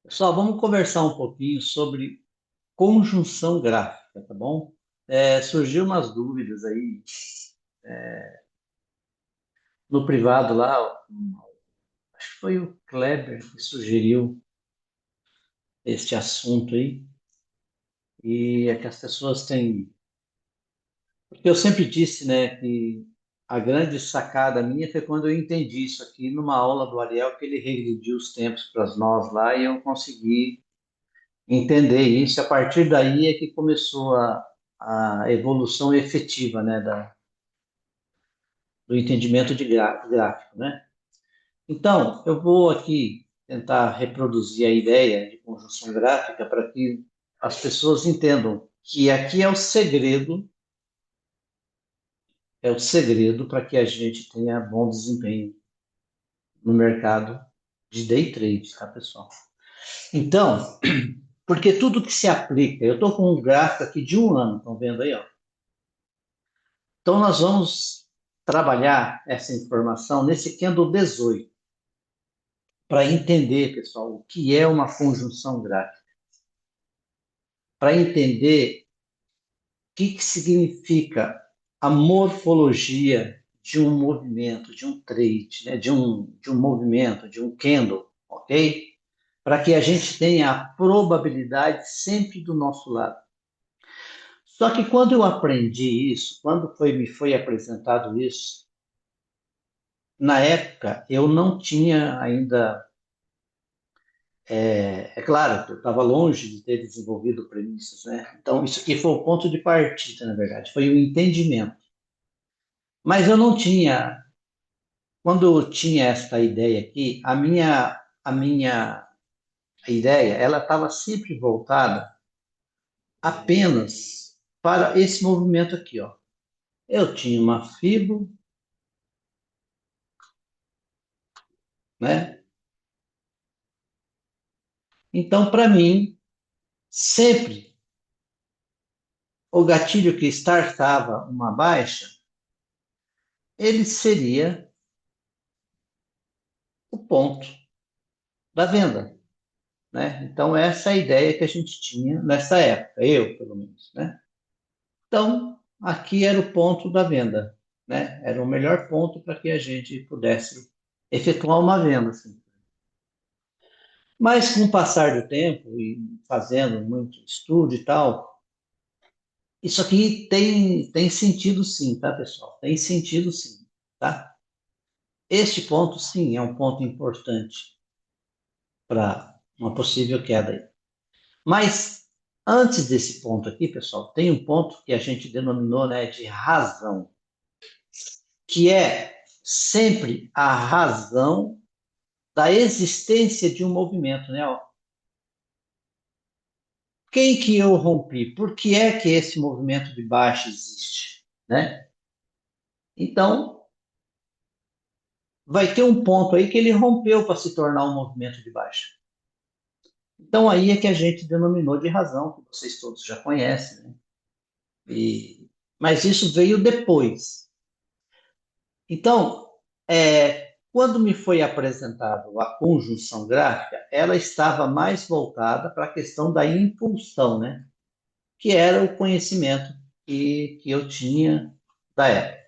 Pessoal, vamos conversar um pouquinho sobre conjunção gráfica, tá bom? Surgiu umas dúvidas aí no privado lá, acho que foi o Kleber que sugeriu este assunto aí, e é que as pessoas têm. Porque eu sempre disse, né, que a grande sacada minha foi quando eu entendi isso aqui numa aula do Ariel, que ele regrediu os tempos para nós lá, e eu consegui entender isso. A partir daí é que começou a evolução efetiva, né, do entendimento de gráfico, né? Então, eu vou aqui tentar reproduzir a ideia de conjunção gráfica para que as pessoas entendam que aqui é o segredo para que a gente tenha bom desempenho no mercado de day trade, tá, pessoal? Então, porque tudo que se aplica, eu estou com um gráfico aqui de um ano, estão vendo aí, ó. Então, nós vamos trabalhar essa informação nesse candle 18 para entender, pessoal, o que é uma conjunção gráfica, para entender o que significa a morfologia de um movimento, de um trade, né? de um movimento, de um candle, ok? Para que a gente tenha a probabilidade sempre do nosso lado. Só que quando eu aprendi isso, me foi apresentado isso, na época eu não tinha ainda. É claro que eu estava longe de ter desenvolvido premissas, né? Então, isso aqui foi o ponto de partida, na verdade, foi o entendimento. Mas eu não tinha, quando eu tinha esta ideia aqui, a minha ideia, ela estava sempre voltada apenas para esse movimento aqui, ó. Eu tinha uma fibra, né? Então, para mim, sempre o gatilho que startava uma baixa, ele seria o ponto da venda, né? Então, essa é a ideia que a gente tinha nessa época, eu, pelo menos, né? Então, aqui era o ponto da venda, né? Era o melhor ponto para que a gente pudesse efetuar uma venda, assim. Mas com o passar do tempo e fazendo muito estudo e tal, isso aqui tem sentido sim, tá, pessoal? Tem sentido sim, tá? Este ponto, sim, é um ponto importante para uma possível queda aí. Mas antes desse ponto aqui, pessoal, tem um ponto que a gente denominou, né, de razão, que é sempre a razão da existência de um movimento, né? Quem que eu rompi? Por que é que esse movimento de baixa existe, né? Então, vai ter um ponto aí que ele rompeu para se tornar um movimento de baixa. Então, aí é que a gente denominou de razão, que vocês todos já conhecem, né? Mas isso veio depois. Então, quando me foi apresentado a conjunção gráfica, ela estava mais voltada para a questão da impulsão, né? Que era o conhecimento que eu tinha da época.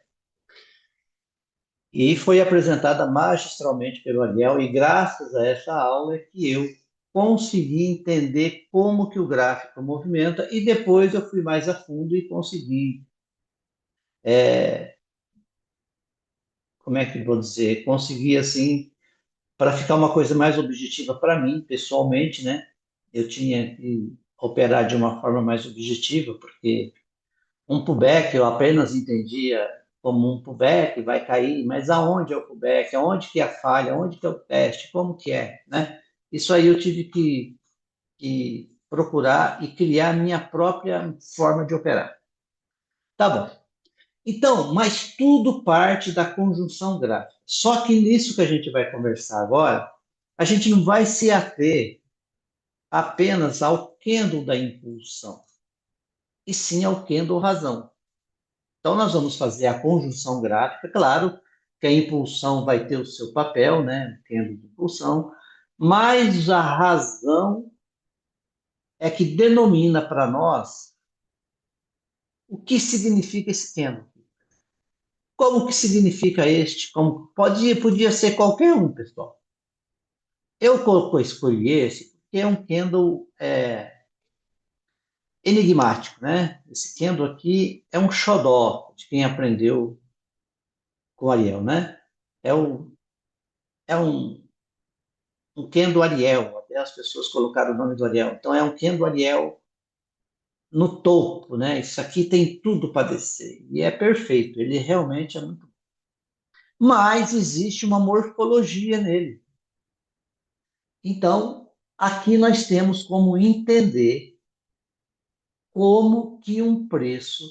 E foi apresentada magistralmente pelo Ariel, e graças a essa aula é que eu consegui entender como que o gráfico movimenta, e depois eu fui mais a fundo e consegui, como é que eu vou dizer, consegui assim, para ficar uma coisa mais objetiva para mim, pessoalmente, né? Eu tinha que operar de uma forma mais objetiva, porque um pullback eu apenas entendia como um pullback, vai cair, mas aonde é o pullback, aonde que é a falha, aonde que é o teste, como que é, né? Isso aí eu tive que procurar e criar a minha própria forma de operar. Tá bom. Então, mas tudo parte da conjunção gráfica. Só que nisso que a gente vai conversar agora, a gente não vai se ater apenas ao candle da impulsão, e sim ao candle razão. Então, nós vamos fazer a conjunção gráfica, claro que a impulsão vai ter o seu papel, né? Candle de impulsão, mas a razão é que denomina para nós o que significa esse candle. Como que significa este? Podia ser qualquer um, pessoal. Escolhi esse porque é um candle enigmático, né? Esse candle aqui é um xodó de quem aprendeu com Ariel, né? É, um, é um candle Ariel, até as pessoas colocaram o nome do Ariel. Então é um candle Ariel no topo, né? Isso aqui tem tudo para descer e é perfeito. Ele realmente é muito. Mas existe uma morfologia nele. Então, aqui nós temos como entender como que um preço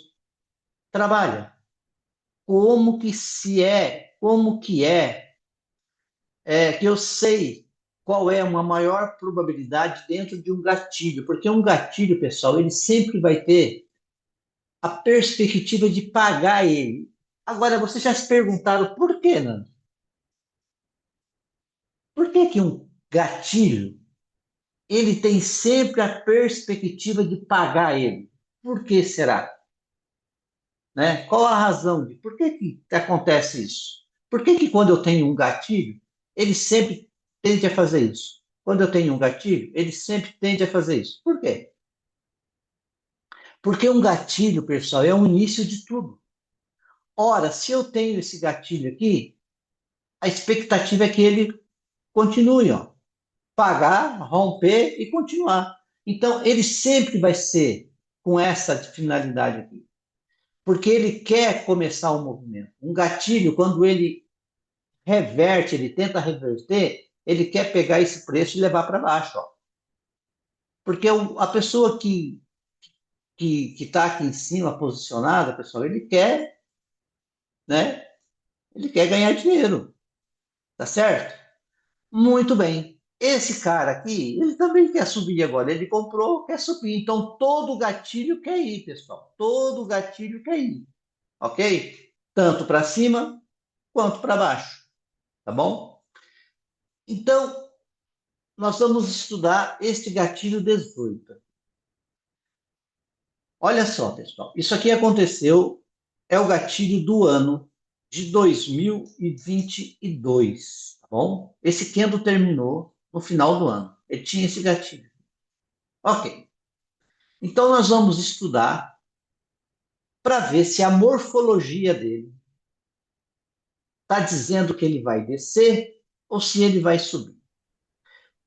trabalha, como que que eu sei qual é uma maior probabilidade dentro de um gatilho, porque um gatilho, pessoal, ele sempre vai ter a perspectiva de pagar ele. Agora, vocês já se perguntaram por quê, Nando? Por que que um gatilho ele tem sempre a perspectiva de pagar ele? Por que será? Né? Qual a razão de por que que acontece isso? Por que que quando eu tenho um gatilho, ele sempre tende a fazer isso? Quando eu tenho um gatilho, ele sempre tende a fazer isso. Por quê? Porque um gatilho, pessoal, é o início de tudo. Ora, se eu tenho esse gatilho aqui, a expectativa é que ele continue, ó, pagar, romper e continuar. Então, ele sempre vai ser com essa finalidade aqui, porque ele quer começar o movimento. Um gatilho, quando ele reverte, ele tenta reverter, ele quer pegar esse preço e levar para baixo, ó. Porque a pessoa que está aqui em cima, posicionada, pessoal, ele quer, né? Ele quer ganhar dinheiro, tá certo? Muito bem. Esse cara aqui, ele também quer subir agora. Ele comprou, quer subir. Então, todo gatilho quer ir, pessoal. Todo gatilho quer ir. Ok? Tanto para cima quanto para baixo. Tá bom? Então, nós vamos estudar este gatilho 18. Olha só, pessoal. Isso aqui aconteceu, é o gatilho do ano de 2022. Tá bom? Esse candle terminou no final do ano. Ele tinha esse gatilho. Ok. Então, nós vamos estudar para ver se a morfologia dele está dizendo que ele vai descer ou se ele vai subir.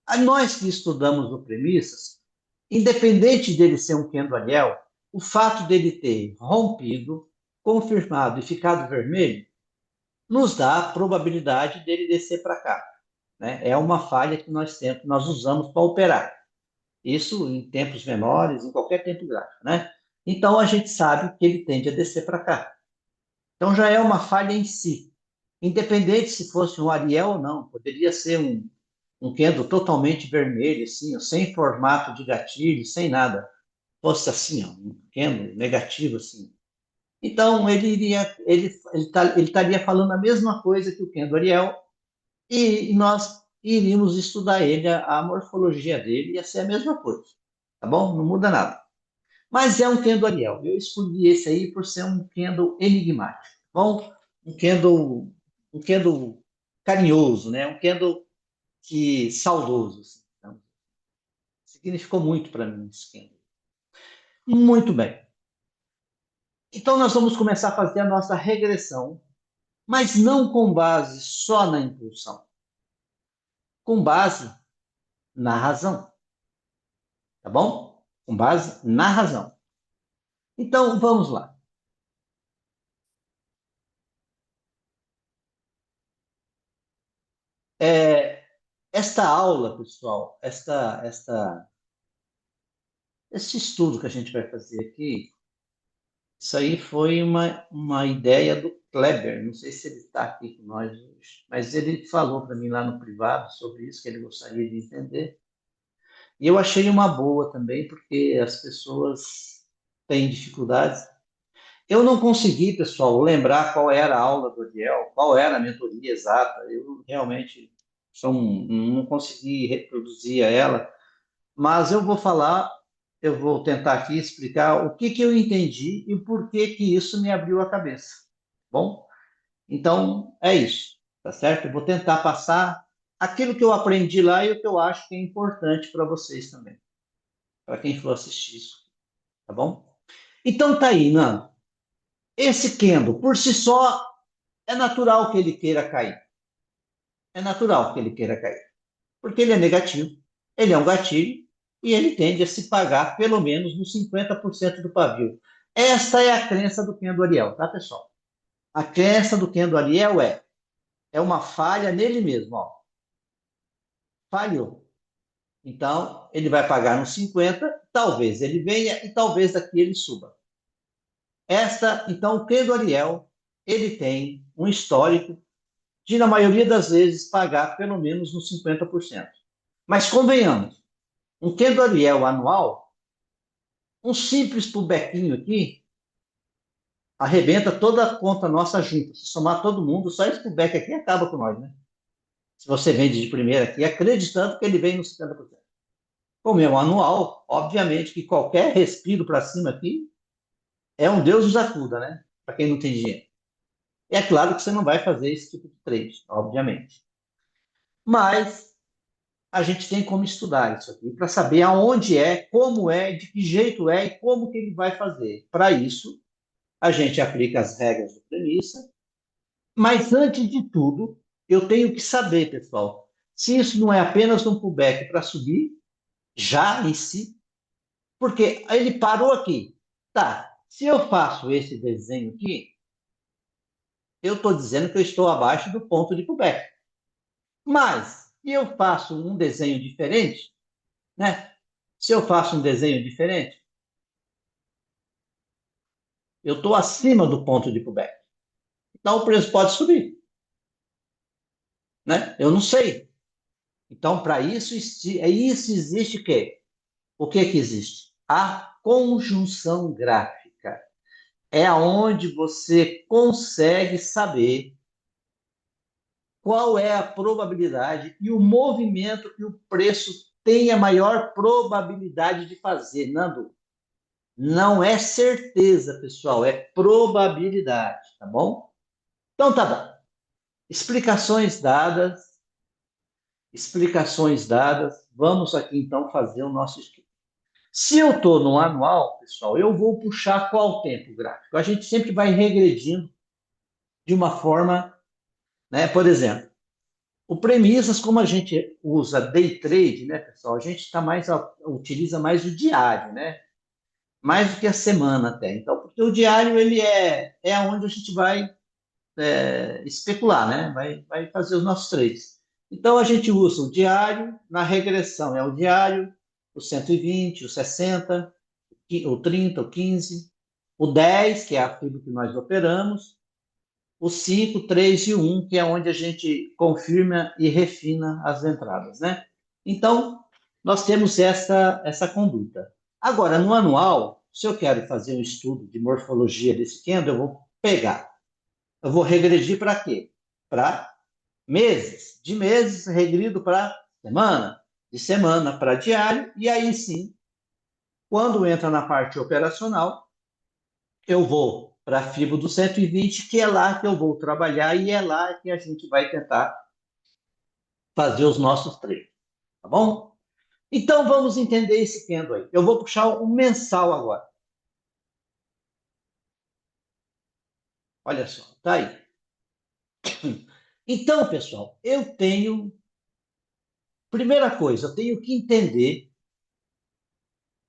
A nós que estudamos o Premissas, independente dele ser um candle Ariel, o fato dele ter rompido, confirmado e ficado vermelho, nos dá a probabilidade dele descer para cá. Né? É uma falha que nós usamos para operar. Isso em tempos menores, em qualquer tempo gráfico. Né? Então a gente sabe que ele tende a descer para cá. Então já é uma falha em si. Independente se fosse um Ariel ou não, poderia ser um candle totalmente vermelho, assim, ó, sem formato de gatilho, sem nada. Fosse assim, ó, um candle negativo, assim. Então ele estaria falando a mesma coisa que o candle Ariel e nós iríamos estudar ele, a morfologia dele ia ser a mesma coisa, tá bom? Não muda nada. Mas é um candle Ariel. Eu escolhi esse aí por ser um candle enigmático, tá bom? Um candle carinhoso, né? Um candle que saudoso. Assim. Então, significou muito para mim esse candle. Muito bem. Então nós vamos começar a fazer a nossa regressão, mas não com base só na impulsão, com base na razão, tá bom? Com base na razão. Então vamos lá. É, esta aula, pessoal, esse estudo que a gente vai fazer aqui, isso aí foi uma ideia do Kleber. Não sei se ele está aqui com nós hoje, mas ele falou para mim lá no privado sobre isso, que ele gostaria de entender. E eu achei uma boa também, porque as pessoas têm dificuldades. Eu não consegui, pessoal, lembrar qual era a aula do Ariel, qual era a mentoria exata. Eu realmente. não consegui reproduzir ela, mas eu vou tentar aqui explicar o que que eu entendi e por que que isso me abriu a cabeça. Bom, então é isso, tá certo? Eu vou tentar passar aquilo que eu aprendi lá e o que eu acho que é importante para vocês também, para quem for assistir isso, tá bom? Então tá aí, Nando. Esse Kendo, por si só, é natural que ele queira cair. É natural que ele queira cair. Porque ele é negativo, ele é um gatilho e ele tende a se pagar pelo menos nos 50% do pavio. Esta é a crença do Kendo Ariel, tá, pessoal? A crença do Kendo Ariel é uma falha nele mesmo, ó. Falhou. Então, ele vai pagar nos 50, talvez ele venha e talvez daqui ele suba. Então, o Kendo Ariel, ele tem um histórico de, na maioria das vezes, pagar pelo menos nos 50%. Mas convenhamos, um Kendo Ariel anual, um simples pubequinho aqui, arrebenta toda a conta nossa junta. Se somar todo mundo, só esse pubeque aqui acaba com nós, né? Se você vende de primeira aqui, acreditando que ele vem nos 50%. Como é um anual, obviamente que qualquer respiro para cima aqui é um Deus nos acuda, né? Para quem não tem dinheiro. É claro que você não vai fazer esse tipo de trade, obviamente. Mas a gente tem como estudar isso aqui para saber aonde é, de que jeito é e como que ele vai fazer. Para isso, a gente aplica as regras do premissa, mas antes de tudo, eu tenho que saber, pessoal, se isso não é apenas um pullback para subir, já em si, porque ele parou aqui. Tá, se eu faço esse desenho aqui, eu estou dizendo que eu estou abaixo do ponto de pullback. Mas, se eu faço um desenho diferente, né? Se eu faço um desenho diferente, eu estou acima do ponto de pullback. Então, o preço pode subir, né? Eu não sei. Então, para isso, isso existe o quê? O que que existe? A conjunção gráfica. É aonde você consegue saber qual é a probabilidade e o movimento que o preço tem a maior probabilidade de fazer. Nando, não é certeza, pessoal, é probabilidade, tá bom? Então tá bom. Explicações dadas, explicações dadas. Vamos aqui então fazer o nosso estudo. Se eu estou no anual, pessoal, eu vou puxar qual tempo gráfico? A gente sempre vai regredindo de uma forma, né? Por exemplo, o premissas, como a gente usa day trade, né, pessoal? A gente utiliza mais o diário, né? Mais do que a semana até. Então, porque o diário ele é onde a gente vai especular, né? Vai fazer os nossos trades. Então a gente usa o diário, na regressão é o diário, o 120, o 60, o 30, o 15, o 10, que é a fibra que nós operamos, o 5, 3 e 1, que é onde a gente confirma e refina as entradas, né? Então, nós temos essa conduta. Agora, no anual, se eu quero fazer um estudo de morfologia desse candle, eu vou regredir para quê? Para meses. De meses, regrido para semana. De semana para diário. E aí sim, quando entra na parte operacional, eu vou para a FIBO do 120, que é lá que eu vou trabalhar e é lá que a gente vai tentar fazer os nossos treinos. Tá bom? Então vamos entender esse candle aí. Eu vou puxar o mensal agora. Olha só, tá aí. Então, pessoal, eu tenho. Primeira coisa, eu tenho que entender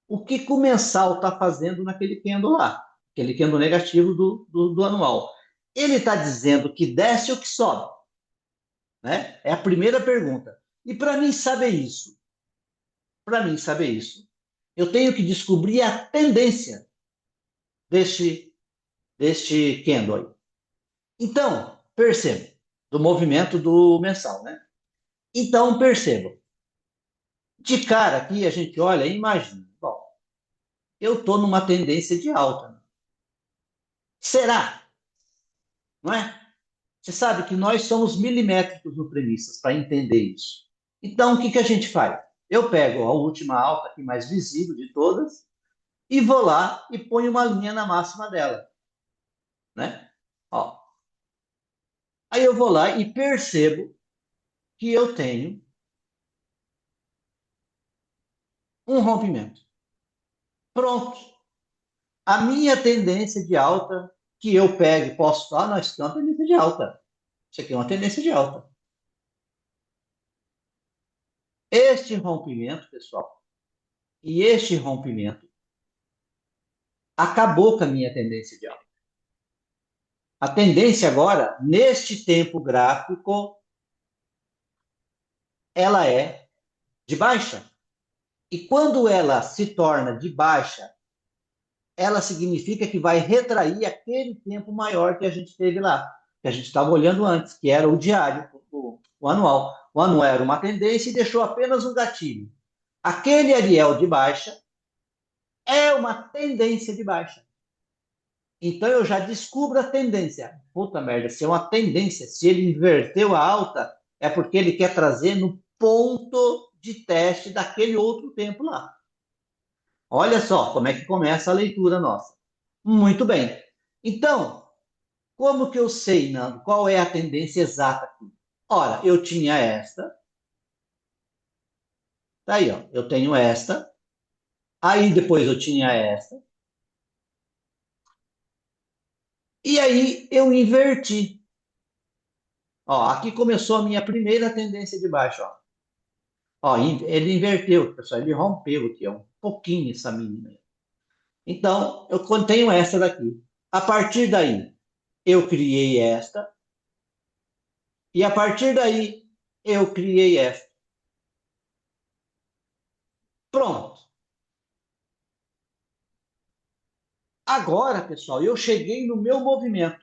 o que, que o mensal está fazendo naquele candle lá, aquele candle negativo do anual. Ele está dizendo que desce ou que sobe, né? É a primeira pergunta. E para mim saber isso, eu tenho que descobrir a tendência deste, deste candle aí. Então, perceba, do movimento do mensal, né? Então, perceba. De cara aqui, a gente olha e imagina. Bom, eu estou numa tendência de alta. Será? Não é? Você sabe que nós somos milimétricos no premissas para entender isso. Então, o que que a gente faz? Eu pego a última alta aqui mais visível de todas e vou lá e ponho uma linha na máxima dela, né? Ó. Aí eu vou lá e percebo que eu tenho um rompimento. Pronto. A minha tendência de alta que eu pego e posso falar, nós temos uma tendência de alta. Isso aqui é uma tendência de alta. Este rompimento, pessoal, e este rompimento acabou com a minha tendência de alta. A tendência agora, neste tempo gráfico, ela é de baixa. E quando ela se torna de baixa, ela significa que vai retrair aquele tempo maior que a gente teve lá, que a gente estava olhando antes, que era o diário, o anual. O anual era uma tendência e deixou apenas um gatilho. Aquele Ariel de baixa é uma tendência de baixa. Então eu já descubro a tendência. Puta merda, se é uma tendência, se ele inverteu a alta, é porque ele quer trazer no ponto de teste daquele outro tempo lá. Olha só como é que começa a leitura nossa. Muito bem. Então, como que eu sei, Nando, qual é a tendência exata aqui? Ora, eu tinha esta. Tá aí, ó. Eu tenho esta. Aí depois eu tinha esta. E aí eu inverti. Ó, aqui começou a minha primeira tendência de baixo, ó. Ó, ele inverteu, pessoal, ele rompeu aqui, ó, um pouquinho essa mínima. Então, eu tenho essa daqui. A partir daí, eu criei esta. E a partir daí, eu criei esta. Pronto. Agora, pessoal, eu cheguei no meu movimento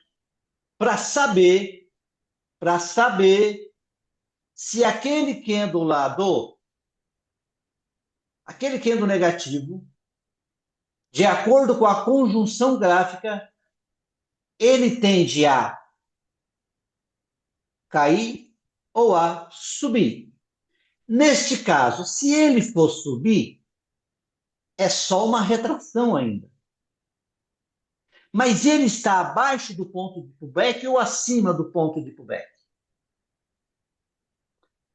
para saber se aquele candle negativo, de acordo com a conjunção gráfica, ele tende a cair ou a subir. Neste caso, se ele for subir, é só uma retração ainda. Mas ele está abaixo do ponto de pullback ou acima do ponto de pullback?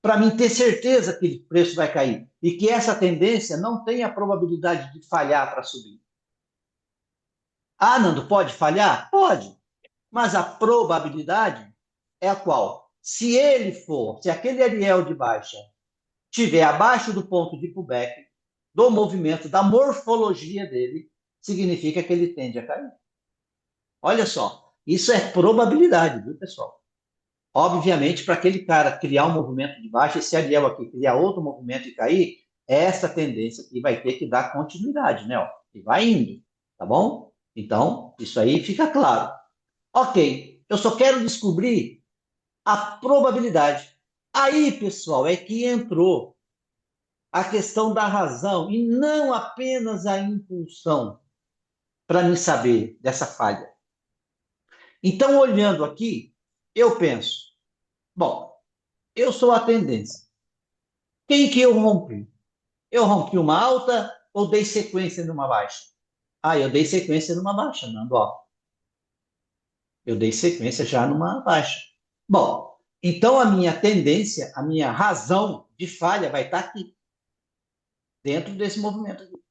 Para mim ter certeza que o preço vai cair e que essa tendência não tem a probabilidade de falhar para subir. Ah, Nando, pode falhar? Pode. Mas a probabilidade é a qual? Se aquele Ariel de baixa estiver abaixo do ponto de pullback, do movimento, da morfologia dele, significa que ele tende a cair. Olha só, isso é probabilidade, viu, pessoal? Obviamente, para aquele cara criar um movimento de baixa, esse Ariel aqui criar outro movimento e cair, essa tendência aqui vai ter que dar continuidade, né? Ó, e vai indo, tá bom? Então, isso aí fica claro. Ok, eu só quero descobrir a probabilidade. Aí, pessoal, é que entrou a questão da razão e não apenas a impulsão para me saber dessa falha. Então, olhando aqui, eu penso, bom, eu sou a tendência. Quem que eu rompi? Eu rompi uma alta ou dei sequência numa baixa? Ah, eu dei sequência numa baixa, Nando, ó. Eu dei sequência já numa baixa. Bom, então a minha tendência, a minha razão de falha vai estar aqui, dentro desse movimento aqui,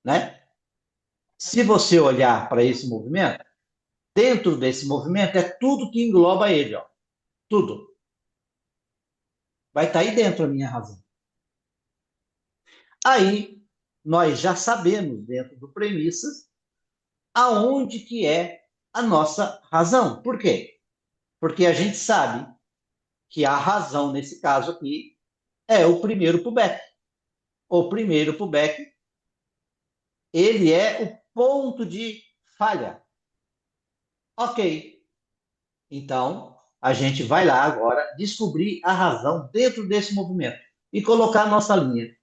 né? Se você olhar para esse movimento, dentro desse movimento é tudo que engloba ele, ó. Tudo. Vai estar aí dentro a minha razão. Aí nós já sabemos, dentro do premissas, aonde que é a nossa razão. Por quê? Porque a gente sabe que a razão, nesse caso aqui, é o primeiro pullback. O primeiro pullback, ele é o ponto de falha. Ok. Então, a gente vai lá agora descobrir a razão dentro desse movimento e colocar a nossa linha.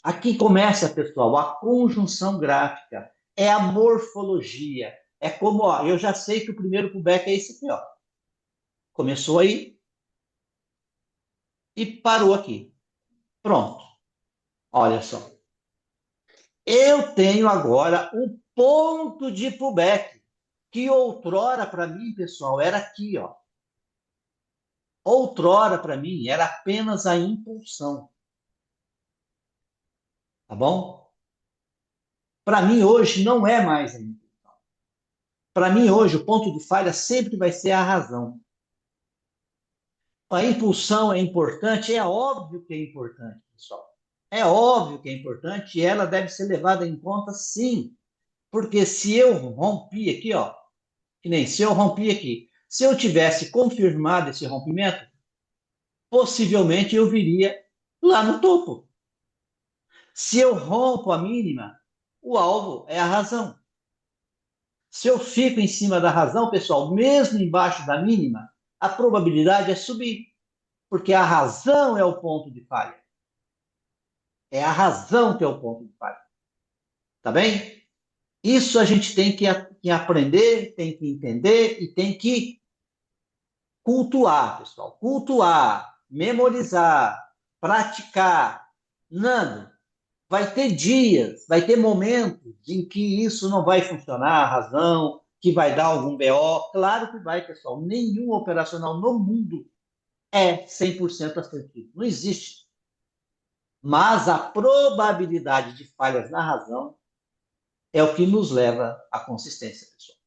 Aqui começa, pessoal, a conjunção gráfica, é a morfologia. É como, ó, eu já sei que o primeiro pullback é esse aqui, ó. Começou aí e parou aqui. Pronto. Olha só. Eu tenho agora um ponto de pullback, que outrora para mim, pessoal, era aqui, ó. Outrora para mim era apenas a impulsão, tá bom? Para mim hoje não é mais a impulsão. Para mim hoje o ponto de falha sempre vai ser a razão. A impulsão é importante, é óbvio que é importante, pessoal. É óbvio que é importante e ela deve ser levada em conta, sim. Porque se eu rompi aqui, ó, que nem se eu rompi aqui, se eu tivesse confirmado esse rompimento, possivelmente eu viria lá no topo. Se eu rompo a mínima, o alvo é a razão. Se eu fico em cima da razão, pessoal, mesmo embaixo da mínima, a probabilidade é subir, porque a razão é o ponto de falha. É a razão que é o ponto de falha. Tá bem? Isso a gente tem que aprender, tem que entender e tem que cultuar, pessoal. Cultuar, memorizar, praticar. Nando, vai ter dias, vai ter momentos em que isso não vai funcionar, a razão, que vai dar algum BO. Claro que vai, pessoal. Nenhum operacional no mundo é 100% assertivo. Não existe. Mas a probabilidade de falhas na razão é o que nos leva à consistência, pessoal.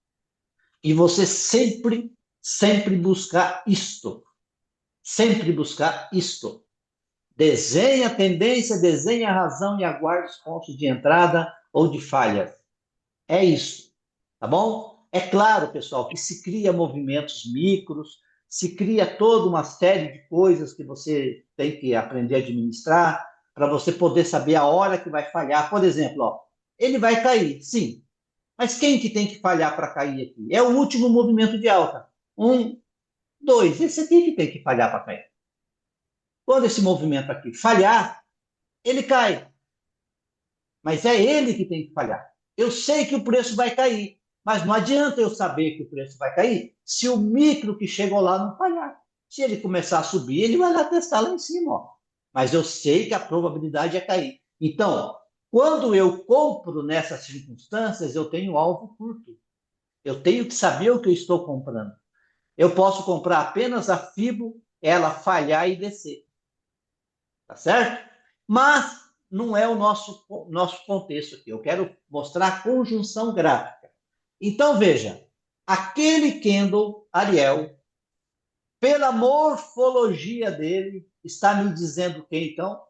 E você sempre, sempre buscar isto. Sempre buscar isto. Desenhe a tendência, desenhe a razão e aguarde os pontos de entrada ou de falha. É isso, tá bom? É claro, pessoal, que se cria movimentos micros, se cria toda uma série de coisas que você tem que aprender a administrar para você poder saber a hora que vai falhar. Por exemplo, ó, ele vai cair, sim. Mas quem que tem que falhar para cair aqui? É o último movimento de alta. Um, dois. Esse aqui que tem que falhar para cair. Quando esse movimento aqui falhar, ele cai. Mas é ele que tem que falhar. Eu sei que o preço vai cair, mas não adianta eu saber que o preço vai cair se o micro que chegou lá não falhar. Se ele começar a subir, ele vai lá testar lá em cima. Ó. Mas eu sei que a probabilidade é cair. Então, quando eu compro nessas circunstâncias, eu tenho alvo curto. Eu tenho que saber o que eu estou comprando. Eu posso comprar apenas a FIBO, ela falhar e descer. Tá certo? Mas não é o nosso contexto aqui. Eu quero mostrar a conjunção gráfica. Então, veja, aquele candle Ariel, pela morfologia dele, está me dizendo que, então,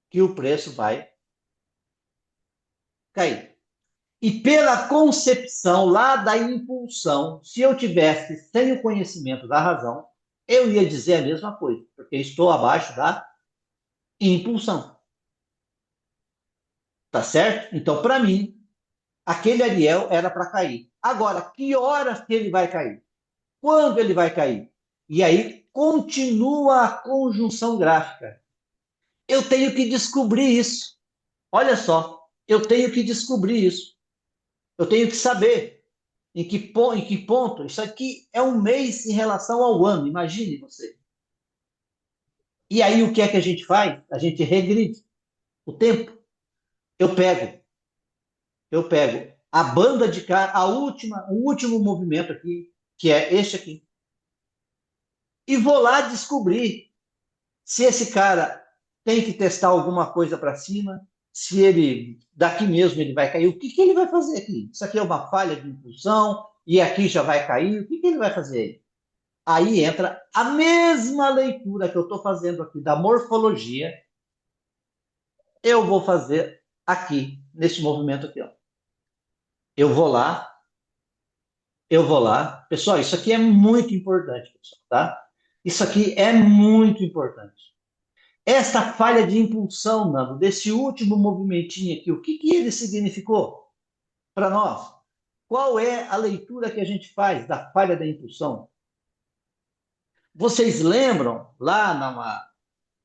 que o preço vai cair. E pela concepção lá da impulsão, se eu tivesse sem o conhecimento da razão, eu ia dizer a mesma coisa, porque estou abaixo da impulsão. Tá certo? Então, para mim, aquele Ariel era para cair. Agora, que horas que ele vai cair? Quando ele vai cair? E aí continua a conjunção gráfica. Eu tenho que descobrir isso. Olha só, eu tenho que descobrir isso. Eu tenho que saber em que ponto. Isso aqui é um mês em relação ao ano, imagine você. E aí o que é que a gente faz? A gente regride o tempo. Eu pego, eu pego a banda de cá, o último movimento aqui, que é este aqui. E vou lá descobrir se esse cara tem que testar alguma coisa para cima, se ele, daqui mesmo, ele vai cair. O que, que ele vai fazer aqui? Isso aqui é uma falha de impulsão e aqui já vai cair. O que, que ele vai fazer? Aí entra a mesma leitura que eu estou fazendo aqui da morfologia, eu vou fazer aqui, nesse movimento aqui. Ó. Eu vou lá, eu vou lá. Pessoal, isso aqui é muito importante, pessoal, tá? Isso aqui é muito importante. Esta falha de impulsão, Nando, desse último movimentinho aqui, o que, que ele significou para nós? Qual é a leitura que a gente faz da falha da impulsão? Vocês lembram lá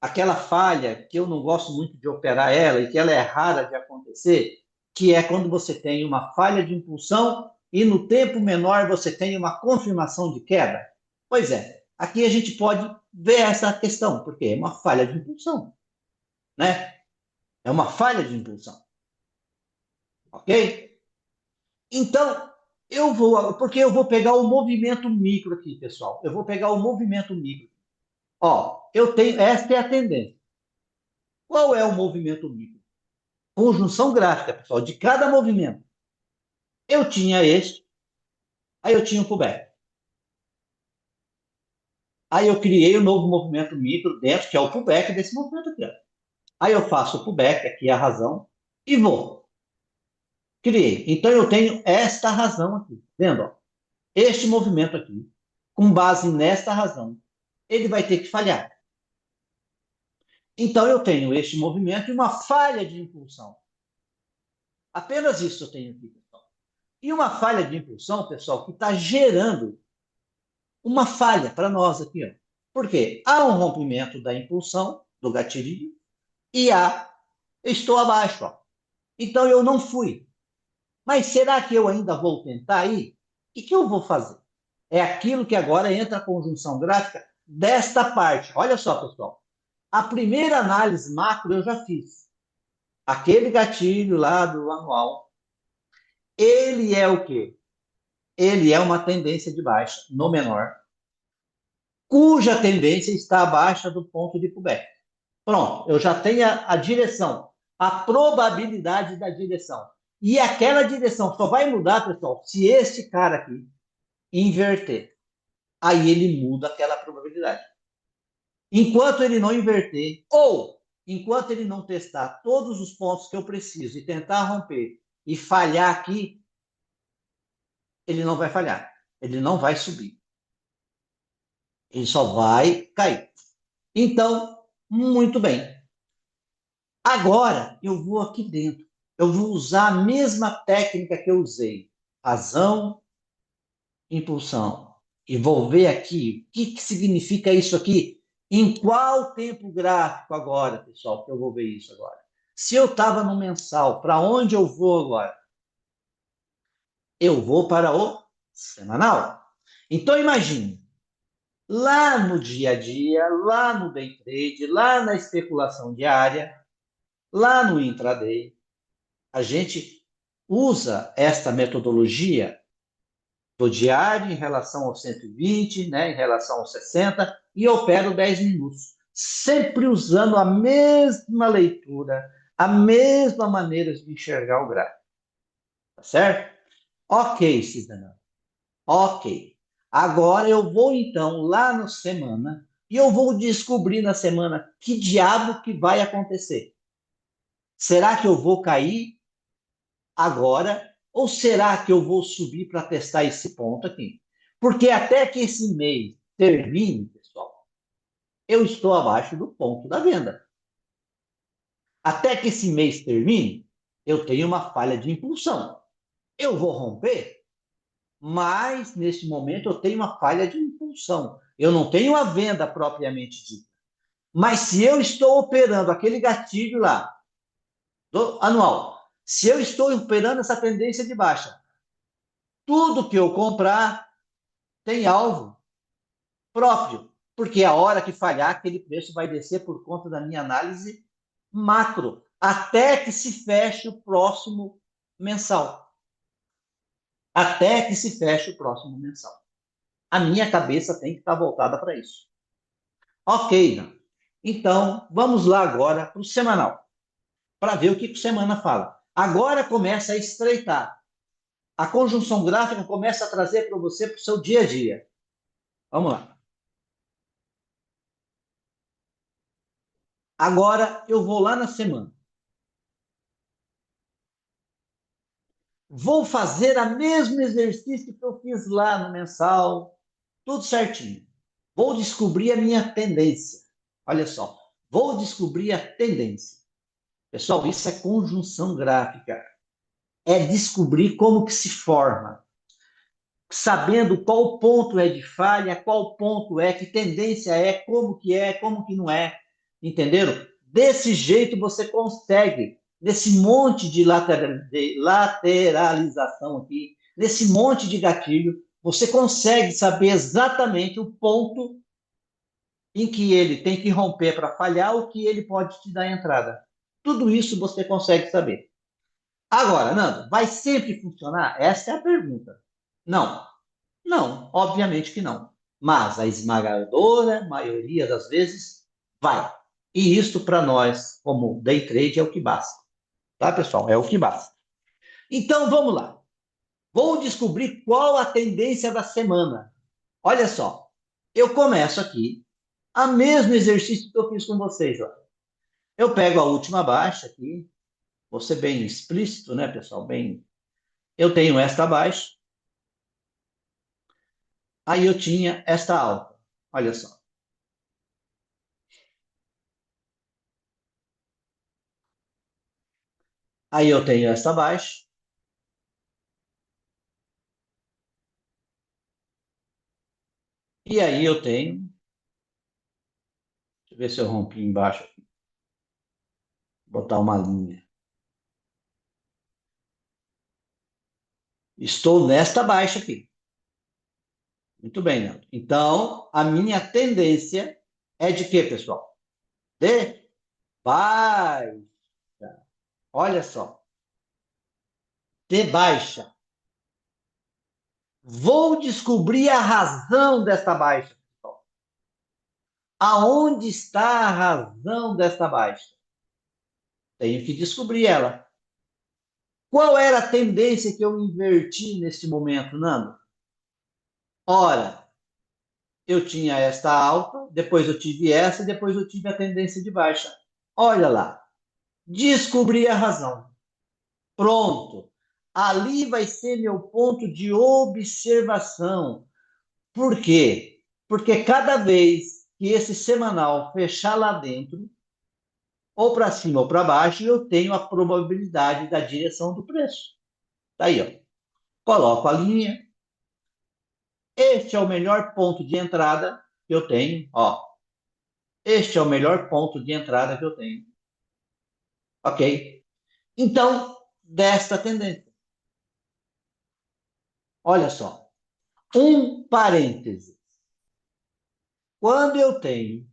aquela falha que eu não gosto muito de operar ela e que ela é rara de acontecer, que é quando você tem uma falha de impulsão e no tempo menor você tem uma confirmação de queda? Pois é, aqui a gente pode ver essa questão, porque é uma falha de impulsão, né? É uma falha de impulsão, ok? Então, porque eu vou pegar o movimento micro aqui, pessoal. Eu vou pegar o movimento micro. Ó, esta é a tendência. Qual é o movimento micro? Conjunção gráfica, pessoal, de cada movimento. Eu tinha este, aí eu tinha o pullback. Aí eu criei um novo movimento micro dentro, que é o pullback desse movimento aqui. Ó. Aí eu faço o pullback, aqui é a razão, e vou. Criei. Então eu tenho esta razão aqui, vendo? Ó? Este movimento aqui, com base nesta razão, ele vai ter que falhar. Então eu tenho este movimento e uma falha de impulsão. Apenas isso eu tenho aqui, pessoal. E uma falha de impulsão, pessoal, que está gerando uma falha para nós aqui. Ó. Por quê? Há um rompimento da impulsão, do gatilho, e estou abaixo. Ó. Então eu não fui. Mas será que eu ainda vou tentar ir? O que eu vou fazer? É aquilo que agora entra a conjunção gráfica desta parte. Olha só, pessoal. A primeira análise macro eu já fiz. Aquele gatilho lá do anual, ele é o quê? Ele é uma tendência de baixa no menor, cuja tendência está abaixo do ponto de pullback. Pronto, eu já tenho a direção, a probabilidade da direção. E aquela direção só vai mudar, pessoal, se este cara aqui inverter. Aí ele muda aquela probabilidade. Enquanto ele não inverter, ou enquanto ele não testar todos os pontos que eu preciso e tentar romper e falhar aqui, ele não vai falhar. Ele não vai subir. Ele só vai cair. Então, muito bem. Agora eu vou aqui dentro. Eu vou usar a mesma técnica que eu usei. Razão, impulsão. E vou ver aqui o que significa isso aqui. Em qual tempo gráfico agora, pessoal, que eu vou ver isso agora? Se eu estava no mensal, para onde eu vou agora? Eu vou para o semanal. Então imagine, lá no dia a dia, lá no day trade, lá na especulação diária, lá no intraday, a gente usa esta metodologia do diário em relação ao 120, né, em relação ao 60, e opero 10 minutos. Sempre usando a mesma leitura, a mesma maneira de enxergar o gráfico. Tá certo? Ok, cidadão. Ok. Agora eu vou então lá na semana e eu vou descobrir na semana que diabo que vai acontecer. Será que eu vou cair agora ou será que eu vou subir para testar esse ponto aqui? Porque até que esse mês termine, pessoal, eu estou abaixo do ponto da venda. Até que esse mês termine, eu tenho uma falha de impulsão. Eu vou romper, mas nesse momento eu tenho uma falha de impulsão. Eu não tenho a venda propriamente dita. Mas se eu estou operando aquele gatilho lá, do anual, se eu estou operando essa tendência de baixa, tudo que eu comprar tem alvo próprio, porque a hora que falhar, aquele preço vai descer por conta da minha análise macro, até que se feche o próximo mensal. Até que se feche o próximo mensal. A minha cabeça tem que estar voltada para isso. Ok, não. Então, vamos lá agora para o semanal, para ver o que a semana fala. Agora começa a estreitar. A conjunção gráfica começa a trazer para você para o seu dia a dia. Vamos lá. Agora eu vou lá na semana. Vou fazer o mesmo exercício que eu fiz lá no mensal, tudo certinho. Vou descobrir a minha tendência. Olha só, vou descobrir a tendência. Pessoal, isso é conjunção gráfica. É descobrir como que se forma. Sabendo qual ponto é de falha, qual ponto é, que tendência é, como que não é. Entenderam? Desse jeito você consegue, nesse monte de lateralização aqui, nesse monte de gatilho, você consegue saber exatamente o ponto em que ele tem que romper para falhar, o que ele pode te dar entrada. Tudo isso você consegue saber. Agora, Nando, vai sempre funcionar? Essa é a pergunta. Não, não, obviamente que não. Mas a esmagadora maioria das vezes vai. E isso para nós, como day trade, é o que basta. Tá, pessoal? É o que basta. Então vamos lá. Vou descobrir qual a tendência da semana. Olha só, eu começo aqui a mesmo exercício que eu fiz com vocês. Ó. Eu pego a última baixa aqui, vou ser bem explícito, né, pessoal? Bem, eu tenho esta baixa, aí eu tinha esta alta. Olha só. Aí eu tenho esta baixa, e aí eu tenho, deixa eu ver se eu rompi embaixo aqui, botar uma linha. Estou nesta baixa aqui. Muito bem, Leandro. Então, a minha tendência é de quê, pessoal? De baixa. Olha só, de baixa. Vou descobrir a razão desta baixa, pessoal. Aonde está a razão desta baixa? Tenho que descobrir ela. Qual era a tendência que eu inverti neste momento, Nando? Ora, eu tinha esta alta, depois eu tive essa, e depois eu tive a tendência de baixa. Olha lá, descobri a razão. Pronto. Ali vai ser meu ponto de observação. Por quê? Porque cada vez que esse semanal fechar lá dentro, ou para cima ou para baixo, eu tenho a probabilidade da direção do preço. Tá aí, ó. Coloco a linha. Este é o melhor ponto de entrada que eu tenho, ó. Este é o melhor ponto de entrada que eu tenho. Ok? Então, desta tendência. Olha só. Um parêntese. Quando eu tenho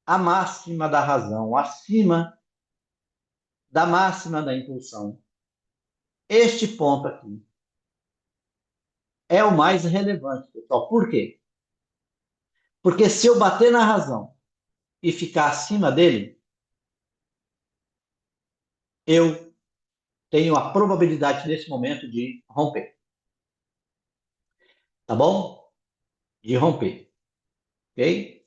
a máxima da razão acima da máxima da impulsão, este ponto aqui é o mais relevante, pessoal. Por quê? Porque se eu bater na razão e ficar acima dele, eu tenho a probabilidade nesse momento de romper. Tá bom? De romper. Ok?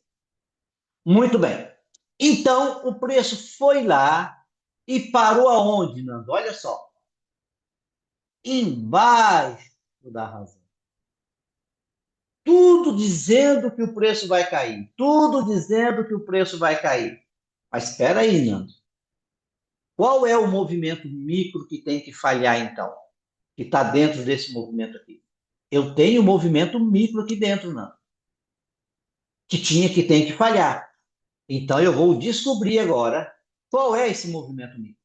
Muito bem. Então, o preço foi lá e parou aonde, Nando? Olha só. Embaixo da razão. Tudo dizendo que o preço vai cair. Tudo dizendo que o preço vai cair. Mas espera aí, Nando. Qual é o movimento micro que tem que falhar, então? Que está dentro desse movimento aqui? Eu tenho um movimento micro aqui dentro, Nando. Que tem que falhar. Então, eu vou descobrir agora qual é esse movimento micro.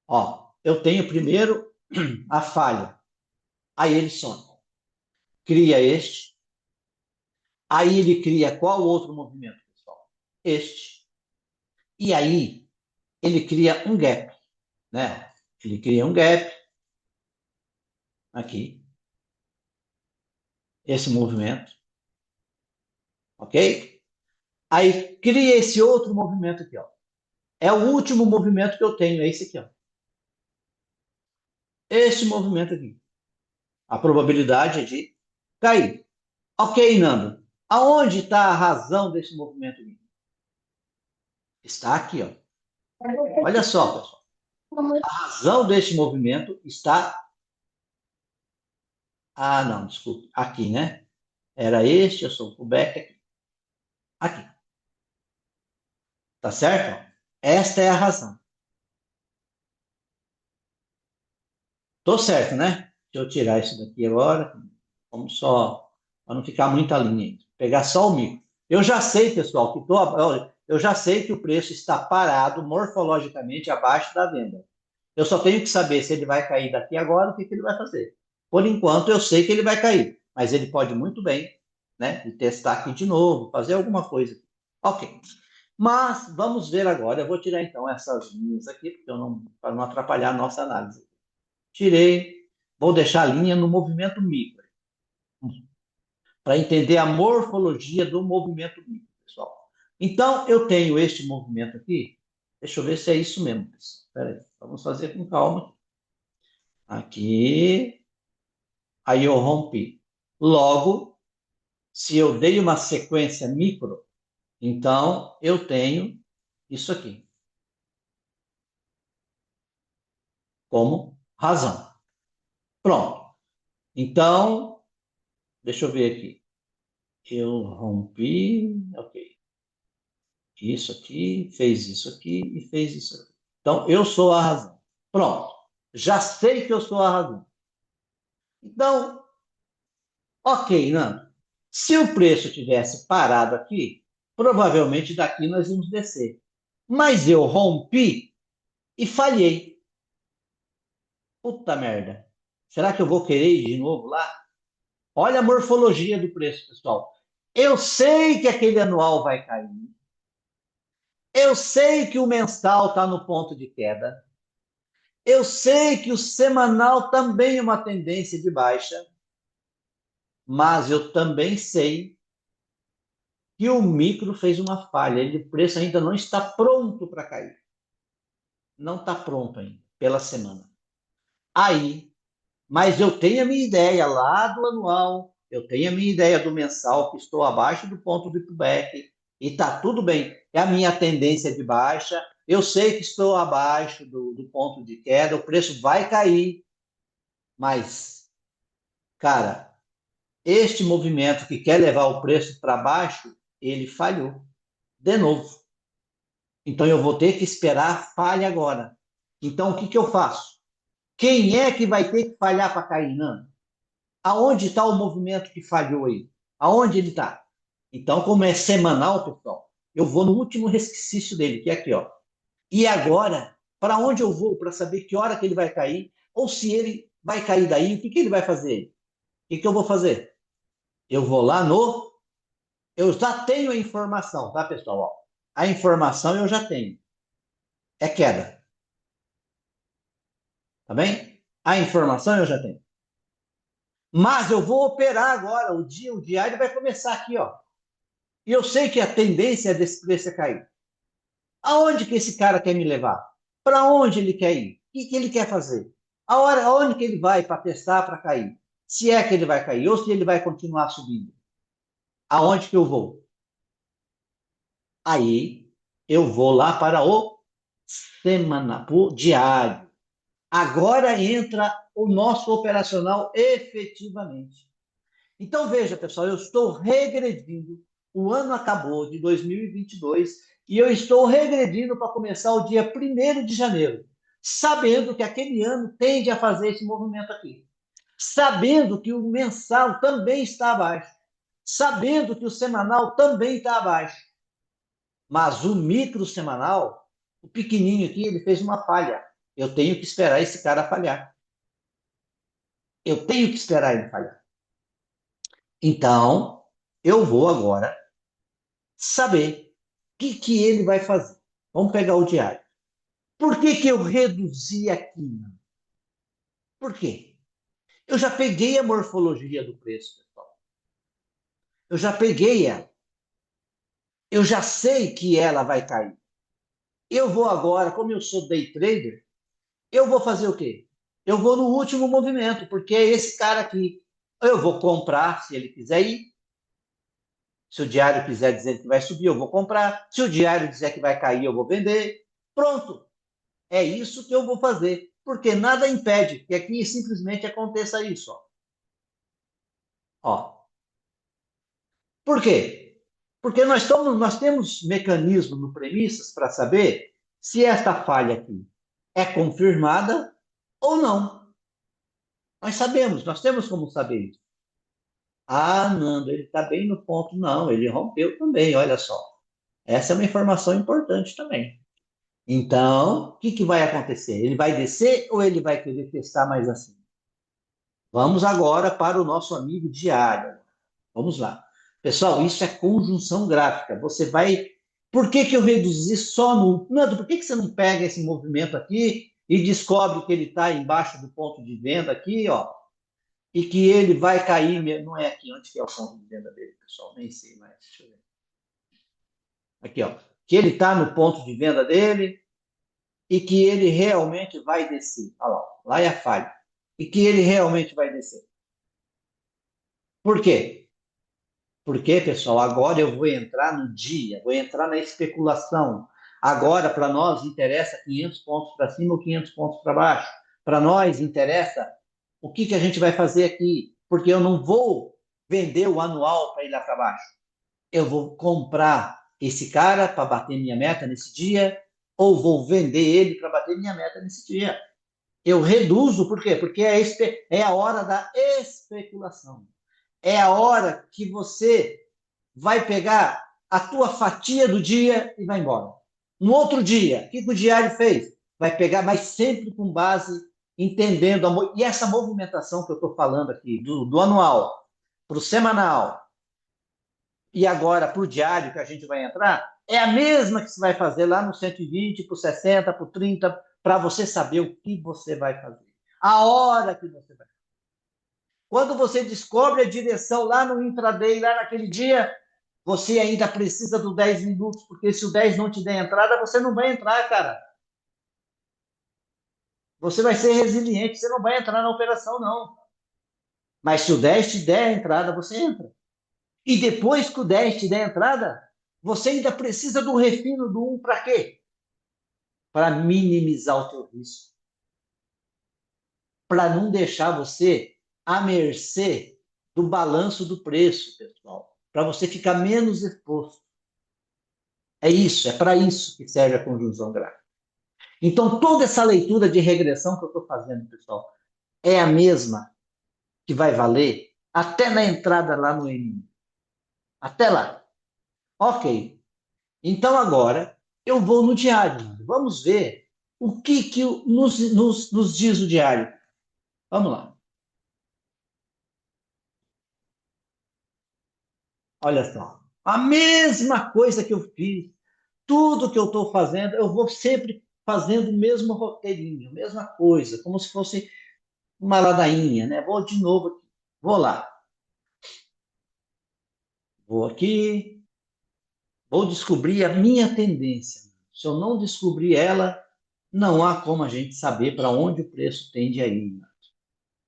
Ó, eu tenho primeiro a falha. Aí ele some. Cria este. Aí ele cria qual outro movimento, pessoal? Este. E aí ele cria um gap, né? Ele cria um gap aqui, esse movimento, ok? Aí cria esse outro movimento aqui, ó. É o último movimento que eu tenho, é esse aqui, ó. Esse movimento aqui. A probabilidade é de cair. Ok, Nando. Aonde está a razão desse movimento aqui? Está aqui, ó. Olha só, pessoal. A razão desse movimento está. Ah, não, desculpe. Aqui, né? Era este, eu sou o pullback aqui. Aqui. Tá certo? Esta é a razão. Tô certo, né? Deixa eu tirar isso daqui agora. Vamos só, para não ficar muita linha aí. Pegar só o micro. Eu já sei, pessoal, eu já sei que o preço está parado morfologicamente abaixo da venda. Eu só tenho que saber se ele vai cair daqui agora, o que ele vai fazer. Por enquanto, eu sei que ele vai cair, mas ele pode muito bem, né? E testar aqui de novo, fazer alguma coisa. Ok. Mas vamos ver agora. Eu vou tirar então essas linhas aqui, porque eu não, para não atrapalhar a nossa análise. Tirei, vou deixar a linha no movimento micro, para entender a morfologia do movimento micro, pessoal. Então, eu tenho este movimento aqui. Deixa eu ver se é isso mesmo, pessoal. Espera aí, vamos fazer com calma. Aqui, aí eu rompi. Logo, se eu dei uma sequência micro, então eu tenho isso aqui como razão. Pronto. Então, deixa eu ver aqui. Eu rompi, ok. Isso aqui, fez isso aqui e fez isso aqui. Então, eu sou a razão. Pronto. Já sei que eu sou a razão. Então, ok, Nando. Se o preço tivesse parado aqui, provavelmente daqui nós íamos descer. Mas eu rompi e falhei. Puta merda. Será que eu vou querer ir de novo lá? Olha a morfologia do preço, pessoal. Eu sei que aquele anual vai cair. Eu sei que o mensal está no ponto de queda. Eu sei que o semanal também é uma tendência de baixa. Mas eu também sei que o micro fez uma falha. O preço ainda não está pronto para cair. Não está pronto ainda, pela semana. Aí, mas eu tenho a minha ideia lá do anual, eu tenho a minha ideia do mensal, que estou abaixo do ponto de pullback, e está tudo bem. É a minha tendência de baixa, eu sei que estou abaixo do ponto de queda, o preço vai cair, mas, cara, este movimento que quer levar o preço para baixo, ele falhou de novo. Então eu vou ter que esperar a falha agora. Então o que, que eu faço? Quem é que vai ter que falhar para cair, Nando? Aonde está o movimento que falhou aí? Aonde ele está? Então, como é semanal, pessoal, eu vou no último resquício dele, que é aqui, ó. E agora, para onde eu vou para saber que hora que ele vai cair? Ou se ele vai cair daí, o que, que ele vai fazer? O que, que eu vou fazer? Eu vou lá no. Eu já tenho a informação, tá, pessoal? Ó, a informação eu já tenho. É queda. Tá bem? A informação eu já tenho. Mas eu vou operar agora. O diário vai começar aqui, ó. E eu sei que a tendência desse preço é cair. Aonde que esse cara quer me levar? Para onde ele quer ir? O que ele quer fazer? Aonde que ele vai para testar para cair? Se é que ele vai cair ou se ele vai continuar subindo? Aonde que eu vou? Aí eu vou lá para o semana, o diário. Agora entra o nosso operacional efetivamente. Então veja, pessoal, eu estou regredindo. O ano acabou de 2022 e eu estou regredindo para começar o dia 1º de janeiro, sabendo que aquele ano tende a fazer esse movimento aqui, sabendo que o mensal também está abaixo, sabendo que o semanal também está abaixo. Mas o micro semanal, o pequenininho aqui, ele fez uma falha. Eu tenho que esperar esse cara falhar. Eu tenho que esperar ele falhar. Então, eu vou agora saber o que ele vai fazer. Vamos pegar o diário. Por que eu reduzi aqui? Por quê? Eu já peguei a morfologia do preço, pessoal. Eu já peguei ela. Eu já sei que ela vai cair. Eu vou agora, como eu sou day trader, eu vou fazer o quê? Eu vou no último movimento, porque é esse cara aqui. Eu vou comprar, se ele quiser ir. Se o diário quiser dizer que vai subir, eu vou comprar. Se o diário dizer que vai cair, eu vou vender. Pronto. É isso que eu vou fazer, porque nada impede que aqui simplesmente aconteça isso. Ó. Por quê? Porque nós temos mecanismo no premissas para saber se esta falha aqui é confirmada ou não. Nós sabemos, nós temos como saber isso. Ah, Nando, ele está bem no ponto. Não, ele rompeu também, olha só. Essa é uma informação importante também. Então, o que vai acontecer? Ele vai descer ou ele vai querer testar mais assim? Vamos agora para o nosso amigo diário. Vamos lá. Pessoal, isso é conjunção gráfica. Você vai. Por que que eu reduzi só no. Nando, por que que você não pega esse movimento aqui e descobre que ele está embaixo do ponto de venda aqui, ó, e que ele vai cair. Não é aqui, onde que é o ponto de venda dele, pessoal? Nem sei mais. Deixa eu ver. Aqui, ó. Que ele está no ponto de venda dele e que ele realmente vai descer. Olha lá, lá é a falha. E que ele realmente vai descer. Por quê? Porque, pessoal, agora eu vou entrar no dia, vou entrar na especulação. Agora, para nós, interessa 500 pontos para cima ou 500 pontos para baixo. Para nós, interessa o que que a gente vai fazer aqui. Porque eu não vou vender o anual para ir lá para baixo. Eu vou comprar esse cara para bater minha meta nesse dia, ou vou vender ele para bater minha meta nesse dia. Eu reduzo, por quê? Porque é a hora da especulação. É a hora que você vai pegar a tua fatia do dia e vai embora. No outro dia, o que o diário fez? Vai pegar, mas sempre com base, entendendo. E essa movimentação que eu estou falando aqui, do anual para o semanal e agora para o diário que a gente vai entrar, é a mesma que você vai fazer lá no 120, para o 60, para o 30, para você saber o que você vai fazer. A hora que você vai. Quando você descobre a direção lá no intraday, lá naquele dia, você ainda precisa do 10 minutos, porque se o 10 não te der entrada, você não vai entrar, cara. Você vai ser resiliente, você não vai entrar na operação, não. Mas se o 10 te der a entrada, você entra. E depois que o 10 te der a entrada, você ainda precisa do refino do 1 para quê? Para minimizar o teu risco. Para não deixar você à mercê do balanço do preço, pessoal. Para você ficar menos exposto. É isso, é para isso que serve a conjunção gráfica. Então, toda essa leitura de regressão que eu estou fazendo, pessoal, é a mesma que vai valer até na entrada lá no M1. Até lá. Ok. Então, agora, eu vou no diário. Vamos ver o que nos diz o diário. Vamos lá. Olha só. A mesma coisa que eu fiz, tudo que eu estou fazendo, eu vou sempre fazendo o mesmo roteirinho, a mesma coisa, como se fosse uma ladainha, né? Vou de novo aqui. Vou lá. Vou aqui. Vou descobrir a minha tendência. Se eu não descobrir ela, não há como a gente saber para onde o preço tende a ir.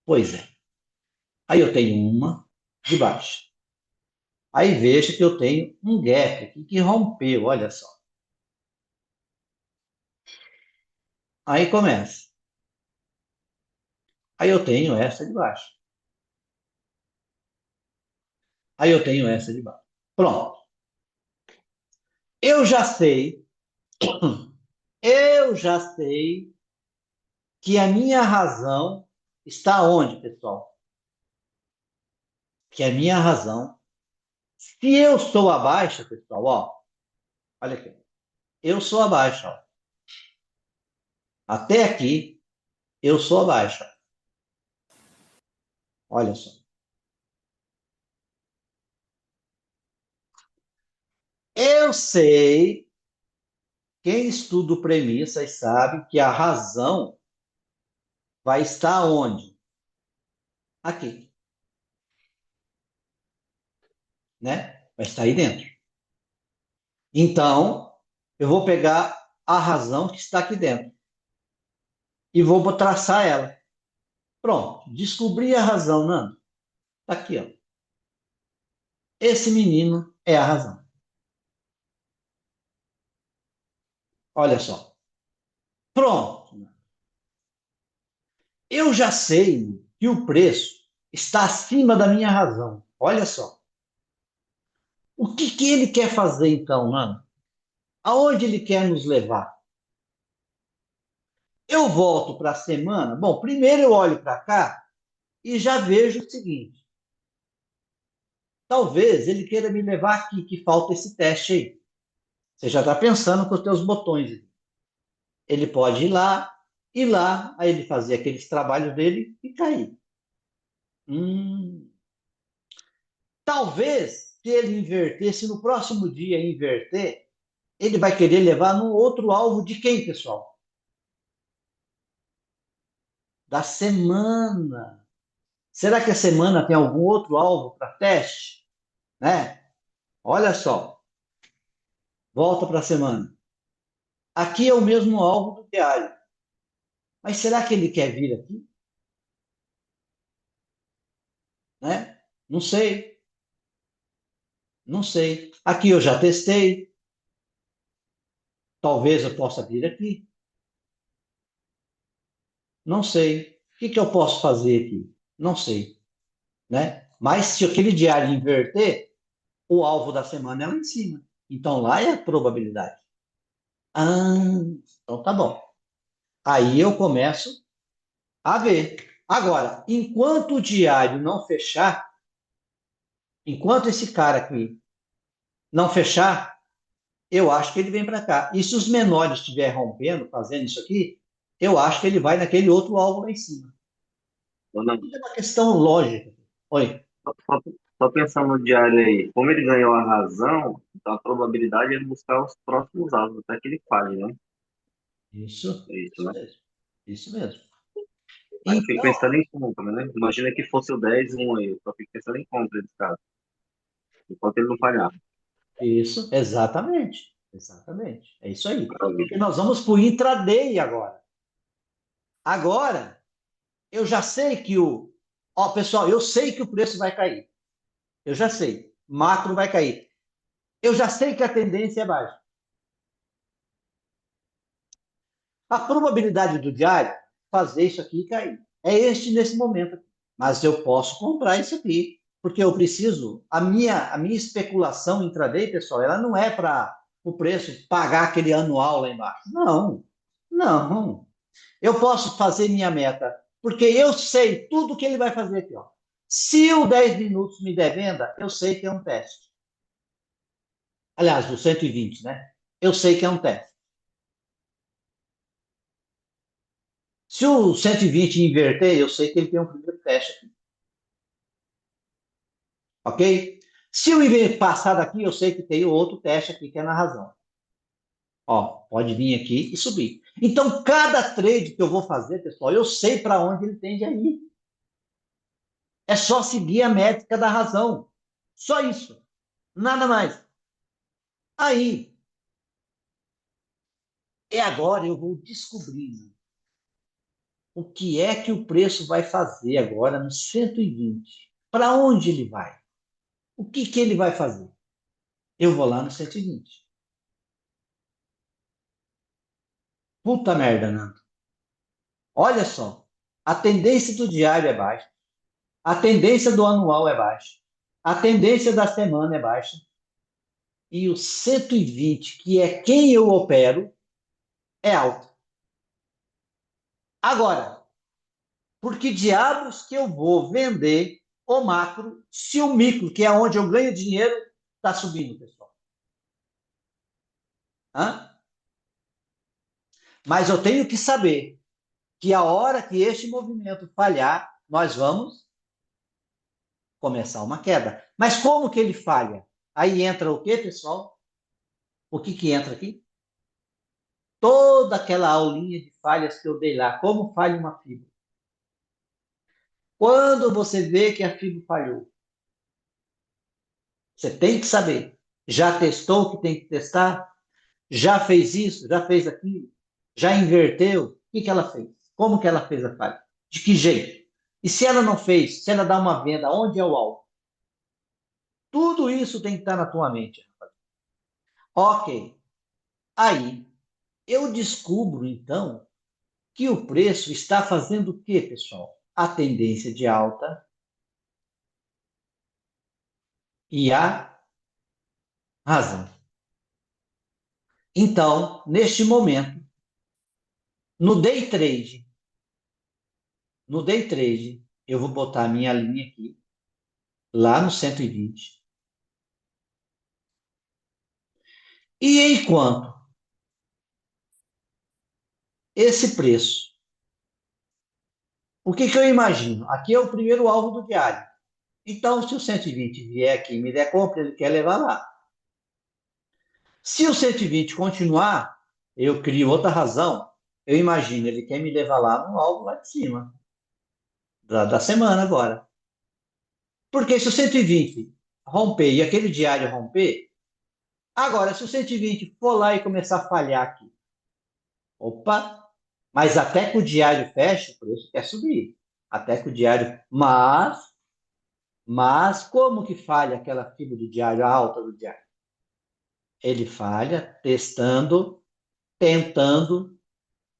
Pois é. Aí eu tenho uma de baixa. Aí veja que eu tenho um gap aqui que rompeu, olha só. Aí começa. Aí eu tenho essa de baixo. Aí eu tenho essa de baixo. Pronto. Eu já sei, eu já sei que a minha razão está onde, pessoal? Que a minha razão, se eu sou abaixo, pessoal, ó, olha aqui. Eu sou abaixo, ó. Até aqui, eu sou abaixo. Olha só. Eu sei, quem estuda premissas sabe que a razão vai estar onde? Aqui, né? Vai estar aí dentro. Então, eu vou pegar a razão que está aqui dentro e vou traçar ela. Pronto, descobri a razão, Nando. Está aqui, ó. Esse menino é a razão. Olha só. Pronto. Eu já sei que o preço está acima da minha razão. Olha só. O que que ele quer fazer então, mano? Aonde ele quer nos levar? Eu volto para a semana. Bom, primeiro eu olho para cá e já vejo o seguinte: talvez ele queira me levar aqui, que falta esse teste aí. Você já está pensando com os teus botões. Ele pode ir lá, aí ele fazer aqueles trabalhos dele e cair. Hum, talvez se ele inverter, se no próximo dia inverter, ele vai querer levar no outro alvo de quem, pessoal? Da semana. Será que a semana tem algum outro alvo para teste? Né? Olha só, volta para a semana. Aqui é o mesmo alvo do diário. Mas será que ele quer vir aqui? Né? Não sei, não sei. Aqui eu já testei. Talvez eu possa vir aqui. Não sei. O que eu posso fazer aqui? Não sei, né? Mas se aquele diário inverter, o alvo da semana é lá em cima. Então lá é a probabilidade. Ah, então tá bom. Aí eu começo a ver. Agora, enquanto o diário não fechar, enquanto esse cara aqui não fechar, eu acho que ele vem para cá. E se os menores estiverem rompendo, fazendo isso aqui, eu acho que ele vai naquele outro alvo lá em cima. Ou não? Tudo é uma questão lógica. Oi. Só pensando no diário aí, como ele ganhou a razão, então a probabilidade é ele buscar os próximos alvos até que ele falhe, né? É isso, Isso né? mesmo. Isso mesmo. Aí eu fico Então, pensando em compra, né? Imagina que fosse o 10 1 aí, eu só fico pensando em compra desse caso, enquanto ele não falhar. isso, exatamente. Exatamente. É isso aí. Porque Maravilha. nós vamos para o intraday agora. Agora, eu já sei que o. Ó, pessoal, eu sei que o preço vai cair. Eu já sei. Macro vai cair. Eu já sei que a tendência é baixa. A probabilidade do diário fazer isso aqui cair é este nesse momento. Mas eu posso comprar isso aqui, porque eu preciso. A minha especulação intraday, pessoal, ela não é para o preço pagar aquele anual lá embaixo. Não, não. Eu posso fazer minha meta, porque eu sei tudo que ele vai fazer aqui. Ó. Se o 10 minutos me der venda, eu sei que é um teste. Aliás, do 120, né? Eu sei que é um teste. Se o 120 inverter, eu sei que ele tem um primeiro teste aqui, ok? Se o inverter passar daqui, eu sei que tem outro teste aqui que é na razão. Ó, pode vir aqui e subir. Então, cada trade que eu vou fazer, pessoal, eu sei para onde ele tende a ir. É só seguir a métrica da razão. Só isso. Nada mais. Aí, agora eu vou descobrir o que é que o preço vai fazer agora no 120. Para onde ele vai? O que ele vai fazer? Eu vou lá no 120. Puta merda, Nando. Olha só. A tendência do diário é baixa. A tendência do anual é baixa. A tendência da semana é baixa. E o 120, que é quem eu opero, é alto. Agora, por que diabos que eu vou vender o macro se o micro, que é onde eu ganho dinheiro, está subindo, pessoal? Hã? Mas eu tenho que saber que a hora que este movimento falhar, nós vamos começar uma queda. Mas como que ele falha? Aí entra o quê, pessoal? O que entra aqui? Toda aquela aulinha de falhas que eu dei lá. Como falha uma fibra? Quando você vê que a fibra falhou, você tem que saber. Já testou o que tem que testar? Já fez isso? Já fez aquilo? Já inverteu? O que ela fez? Como que ela fez a falha? De que jeito? E se ela não fez? Se ela dá uma venda, onde é o alvo? Tudo isso tem que estar na tua mente. Ok. Aí, eu descubro, então, que o preço está fazendo o quê, pessoal? A tendência de alta e a razão. Então, neste momento, no day trade, no day trade, eu vou botar a minha linha aqui, lá no 120. E enquanto esse preço, o que eu imagino? Aqui é o primeiro alvo do diário. Então, se o 120 vier aqui e me der compra, ele quer levar lá. Se o 120 continuar, eu crio outra razão. Eu imagino, ele quer me levar lá no alvo lá de cima, da semana agora. Porque se o 120 romper e aquele diário romper, agora, se o 120 for lá e começar a falhar aqui, opa, mas até que o diário feche, o preço quer subir. Até que o diário. Mas como que falha aquela fibra do diário, a alta do diário? Ele falha testando, tentando,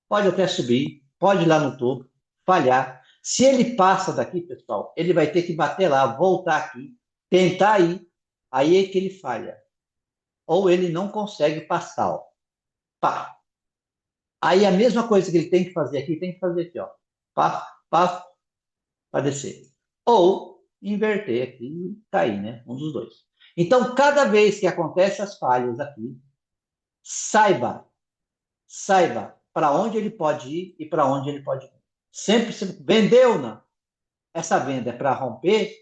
pode até subir, pode ir lá no topo, falhar. Se ele passa daqui, pessoal, ele vai ter que bater lá, voltar aqui, tentar ir, aí é que ele falha. Ou ele não consegue passar, ó. Pá. Aí a mesma coisa que ele tem que fazer aqui, tem que fazer aqui, ó. Pá, pá, para descer. Ou inverter aqui e cair, né? Um dos dois. Então, cada vez que acontece as falhas aqui, saiba para onde ele pode ir e para onde ele pode ir. Sempre se vendeu, não. Essa venda é para romper?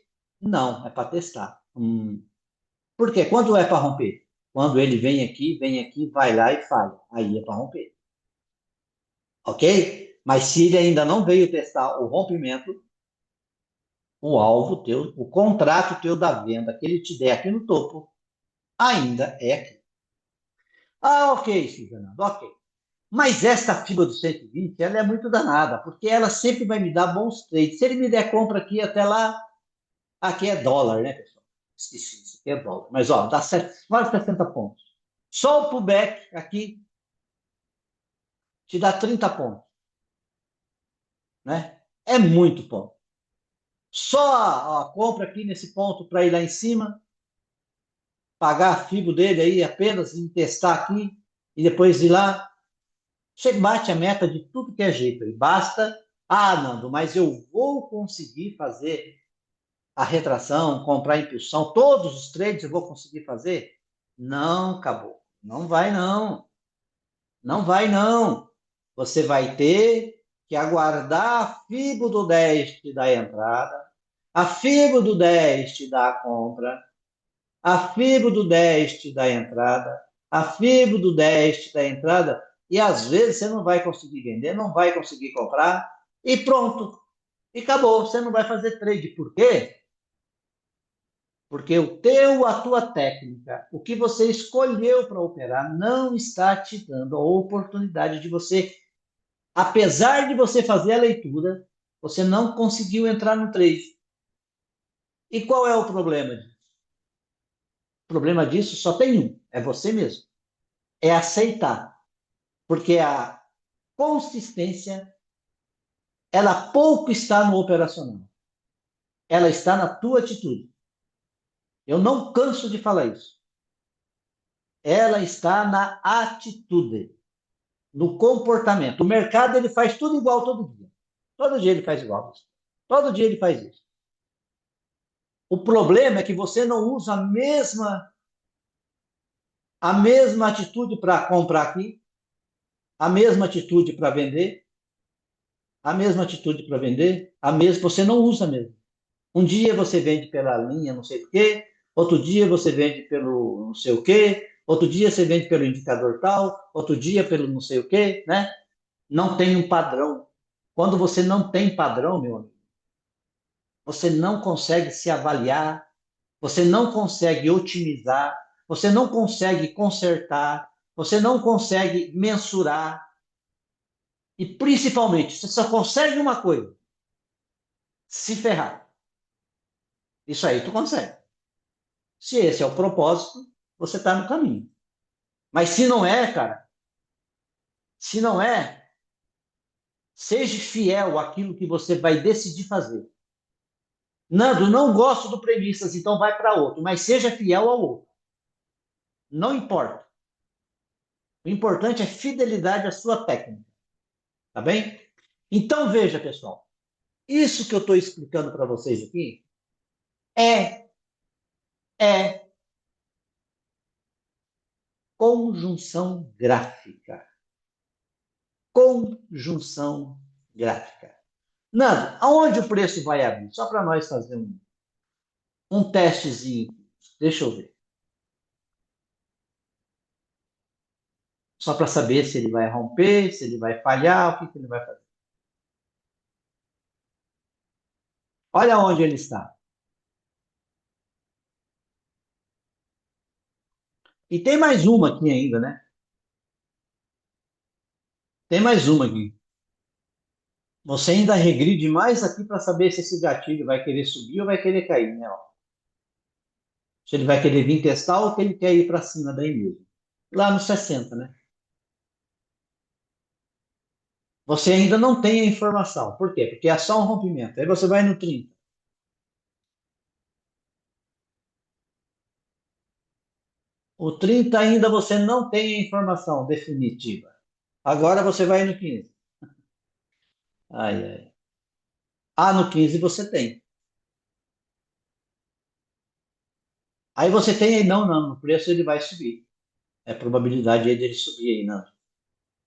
Não, é para testar. Por quê? Quando é para romper? Quando ele vem aqui, vai lá e falha. Aí é para romper. Ok? Mas se ele ainda não veio testar o rompimento, o alvo teu, o contrato teu da venda que ele te der aqui no topo, ainda é aqui. Ah, ok, Fernando, ok. Mas esta fibra do 120, ela é muito danada, porque ela sempre vai me dar bons trades. Se ele me der compra aqui até lá, aqui é dólar, né, pessoal? Esqueci, isso aqui é dólar. Mas, ó, dá quase 60 pontos. Só o pullback aqui te dá 30 pontos, né? É muito ponto. Só a compra aqui nesse ponto para ir lá em cima, pagar a FIBO dele aí apenas em testar aqui e depois ir lá, você bate a meta de tudo que é jeito. E basta, Nando, mas eu vou conseguir fazer a retração, comprar impulsão, todos os trades eu vou conseguir fazer? Não, acabou. Não vai não. Não vai não. Você vai ter que aguardar a FIBO do 10 te dar a entrada, a FIBO do 10 te dar a compra, a FIBO do 10 te dá a entrada, a FIBO do 10 te dá a entrada, e às vezes você não vai conseguir vender, não vai conseguir comprar, e pronto. E acabou, você não vai fazer trade. Por quê? Porque a tua técnica, o que você escolheu para operar, não está te dando a oportunidade de você, apesar de você fazer a leitura, você não conseguiu entrar no trade. E qual é o problema disso? O problema disso só tem um, é você mesmo. É aceitar. Porque a consistência, ela pouco está no operacional. Ela está na tua atitude. Eu não canso de falar isso. Ela está na atitude, no comportamento. O mercado ele faz tudo igual todo dia. Todo dia ele faz igual. Todo dia ele faz isso. O problema é que você não usa a mesma atitude para comprar aqui, a mesma atitude para vender, a mesma atitude para vender, você não usa mesmo. Um dia você vende pela linha não sei o quê, outro dia você vende pelo não sei o quê, outro dia você vende pelo indicador tal, outro dia pelo não sei o quê, né? Não tem um padrão. Quando você não tem padrão, meu amigo, você não consegue se avaliar, você não consegue otimizar, você não consegue consertar, você não consegue mensurar e principalmente, você só consegue uma coisa: se ferrar. Isso aí tu consegue. Se esse é o propósito, você está no caminho. Mas se não é, cara, se não é, seja fiel àquilo que você vai decidir fazer. Nando, não gosto do premissas, então vai para outro, mas seja fiel ao outro. Não importa. O importante é fidelidade à sua técnica. Tá bem? Então veja, pessoal, isso que eu estou explicando para vocês aqui é, é conjunção gráfica. Conjunção gráfica. Nando, aonde o preço vai abrir? Só para nós fazer um testezinho. Deixa eu ver. Só para saber se ele vai romper, se ele vai falhar, o que, que ele vai fazer. Olha onde ele está. E tem mais uma aqui ainda, né? Tem mais uma aqui. Você ainda regride mais aqui para saber se esse gatilho vai querer subir ou vai querer cair, né? Ó. Se ele vai querer vir testar ou se ele quer ir para cima daí mesmo. Lá no 60, né? Você ainda não tem a informação. Por quê? Porque é só um rompimento. Aí você vai no 30. O 30 ainda você não tem a informação definitiva. Agora você vai no 15. Ai, ai. Ah, no 15 você tem. Aí você tem aí, não, no preço ele vai subir. É probabilidade aí dele subir aí, não. O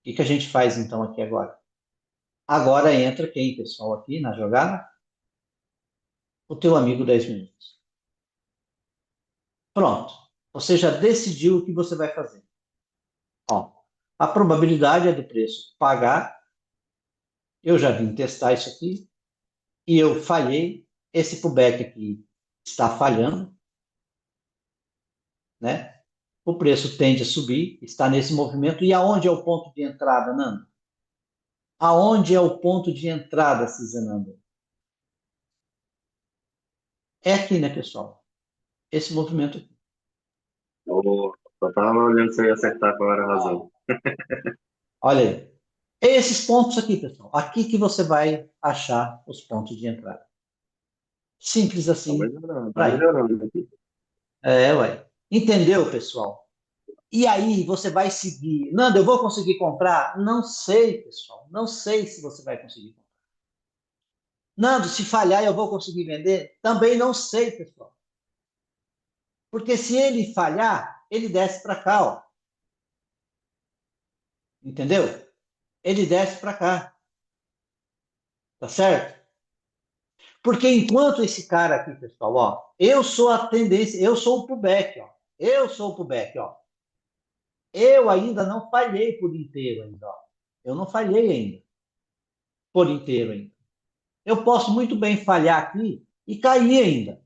que que a gente faz então aqui agora? Agora entra quem, pessoal, aqui na jogada? O teu amigo 10 minutos. Pronto. Você já decidiu o que você vai fazer. Ó, a probabilidade é do preço pagar. Eu já vim testar isso aqui e eu falhei. Esse pullback aqui está falhando, né? O preço tende a subir, está nesse movimento. E aonde é o ponto de entrada, Nando? Aonde é o ponto de entrada, Cizenando? É aqui, né, pessoal? Esse movimento aqui. Eu só tava olhando se eu ia acertar qual era a razão. Olha aí. Esses pontos aqui, pessoal. Aqui que você vai achar os pontos de entrada. Simples assim. Tá Para aí. melhorando aqui. É, ué. Entendeu, pessoal? E aí você vai seguir. Nando, eu vou conseguir comprar? Não sei, pessoal. Não sei se você vai conseguir comprar. Nando, se falhar, eu vou conseguir vender? Também não sei, pessoal. Porque se ele falhar, ele desce para cá, ó. Entendeu? Ele desce para cá. Tá certo? Porque enquanto esse cara aqui, pessoal, ó, eu sou a tendência, eu sou o pullback, ó. Eu sou o pullback, ó. Eu ainda não falhei por inteiro ainda, ó. Eu não falhei ainda por inteiro ainda. Eu posso muito bem falhar aqui e cair ainda.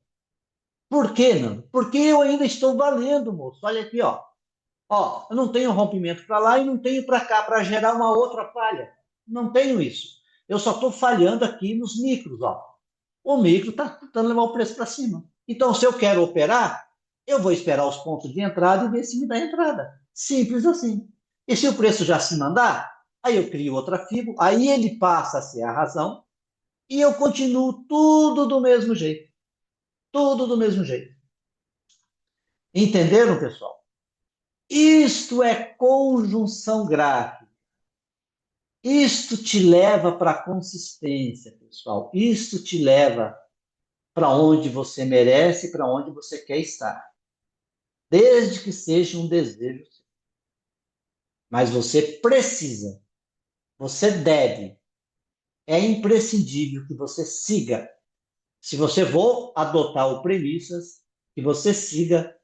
Por quê, não? Porque eu ainda estou valendo, moço. Olha aqui, ó. Ó, eu não tenho rompimento para lá e não tenho para cá para gerar uma outra falha. Não tenho isso. Eu só estou falhando aqui nos micros, ó. O micro está tentando levar o preço para cima. Então, se eu quero operar, eu vou esperar os pontos de entrada e ver se me dá entrada. Simples assim. E se o preço já se mandar, aí eu crio outra FIBO, aí ele passa a ser a razão e eu continuo tudo do mesmo jeito. Tudo do mesmo jeito. Entenderam, pessoal? Isto é conjunção gráfica. Isto te leva para a consistência, pessoal. Isto te leva para onde você merece, para onde você quer estar. Desde que seja um desejo seu. Mas você precisa, você deve, é imprescindível que você siga. Se você for adotar o premissas, que você siga.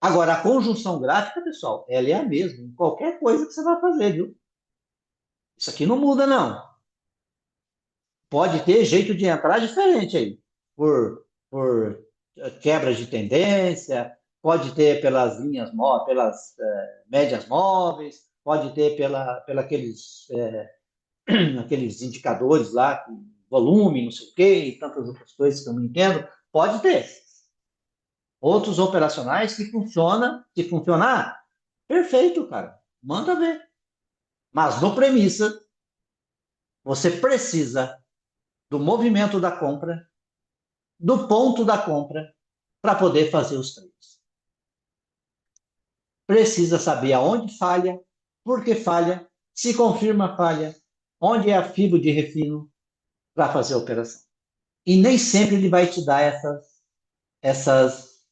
Agora, a conjunção gráfica, pessoal, ela é a mesma em qualquer coisa que você vai fazer, viu? Isso aqui não muda, não. Pode ter jeito de entrar diferente aí, por quebra de tendência, pode ter pelas linhas móveis, pelas médias móveis, pode ter pela aqueles, aqueles indicadores lá, volume, não sei o quê, e tantas outras coisas que eu não entendo. Pode ter. Outros operacionais que funciona, se funcionar, perfeito, cara. Manda ver. Mas no premissa, você precisa do movimento da compra, do ponto da compra, para poder fazer os trades. Precisa saber aonde falha, por que falha, se confirma a falha, onde é a fibra de refino para fazer a operação. E nem sempre ele vai te dar essas,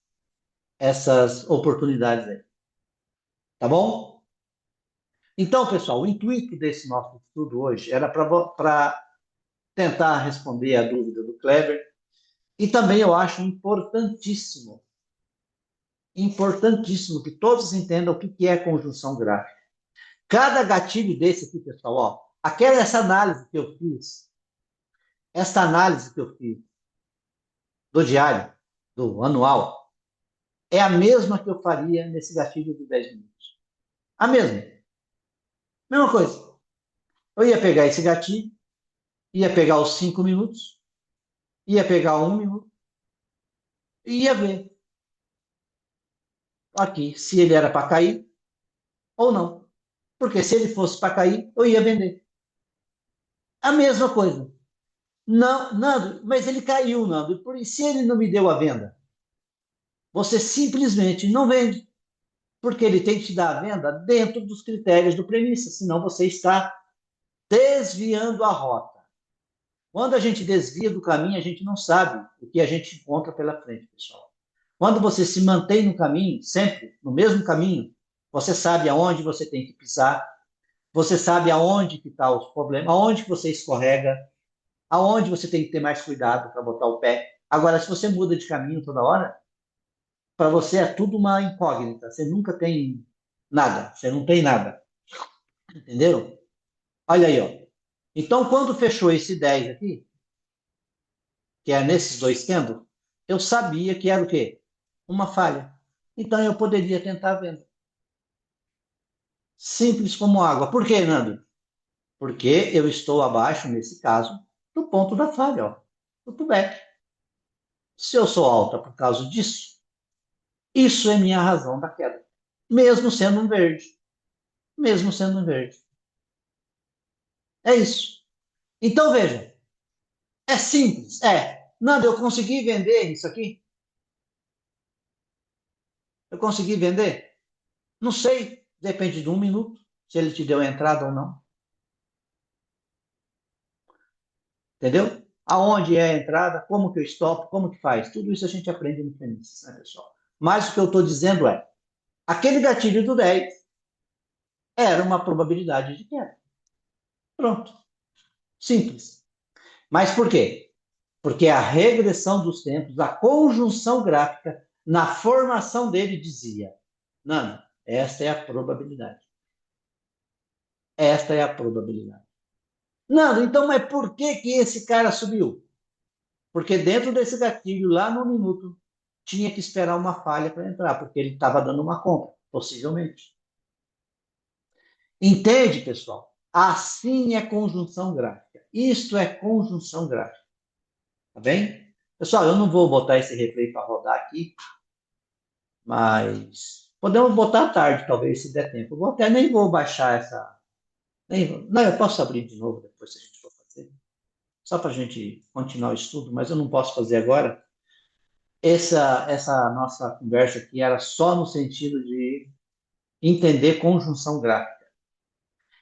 essas oportunidades aí. Tá bom? Então, pessoal, o intuito desse nosso estudo hoje era para tentar responder a dúvida do Kleber E também eu acho importantíssimo que todos entendam o que é conjunção gráfica. Cada gatilho desse aqui, pessoal, ó, essa análise que eu fiz do diário, do anual, é a mesma que eu faria nesse gatilho de 10 minutos. A mesma. Mesma coisa. Eu ia pegar esse gatilho, ia pegar os 5 minutos, ia pegar 1 minuto e ia ver aqui se ele era para cair ou não. Porque se ele fosse para cair, eu ia vender. A mesma coisa. Não, Nando, mas ele caiu, Nando. E se ele não me deu a venda? Você simplesmente não vende. Porque ele tem que te dar a venda dentro dos critérios do premissa, senão você está desviando a rota. Quando a gente desvia do caminho, a gente não sabe o que a gente encontra pela frente, pessoal. Quando você se mantém no caminho, sempre no mesmo caminho, você sabe aonde você tem que pisar, você sabe aonde que está os problemas, aonde que você escorrega, aonde você tem que ter mais cuidado para botar o pé. Agora, se você muda de caminho toda hora, para você é tudo uma incógnita. Você nunca tem nada. Você não tem nada. Entendeu? Olha aí, ó. Então, quando fechou esse 10 aqui, que é nesses dois candles, eu sabia que era o quê? Uma falha. Então, eu poderia tentar a venda. Simples como água. Por quê, Nando? Porque eu estou abaixo, nesse caso, do ponto da falha, ó. Do pullback. Se eu sou alta por causa disso, isso é minha razão da queda. Mesmo sendo um verde. Mesmo sendo um verde. É isso. Então, veja. É simples. Nando, eu consegui vender isso aqui? Eu consegui vender? Não sei. Depende de 1 minuto. Se ele te deu a entrada ou não. Entendeu? Aonde é a entrada, como que eu stop, como que faz. Tudo isso a gente aprende no Fênix, né, pessoal? Mas o que eu estou dizendo é, aquele gatilho do 10 era uma probabilidade de queda. Pronto. Simples. Mas por quê? Porque a regressão dos tempos, a conjunção gráfica, na formação dele dizia, não, esta é a probabilidade. Esta é a probabilidade. Não, então, mas por que que esse cara subiu? Porque dentro desse gatilho, lá no minuto, tinha que esperar uma falha para entrar, porque ele estava dando uma compra, possivelmente. Entende, pessoal? Assim é conjunção gráfica. Isto é conjunção gráfica. Tá bem? Pessoal, eu não vou botar esse replay para rodar aqui, mas podemos botar à tarde, talvez, se der tempo. Eu vou até nem vou baixar essa. Não, eu posso abrir de novo depois, se a gente for fazer. Só para a gente continuar o estudo, mas eu não posso fazer agora. Essa nossa conversa aqui era só no sentido de entender conjunção gráfica.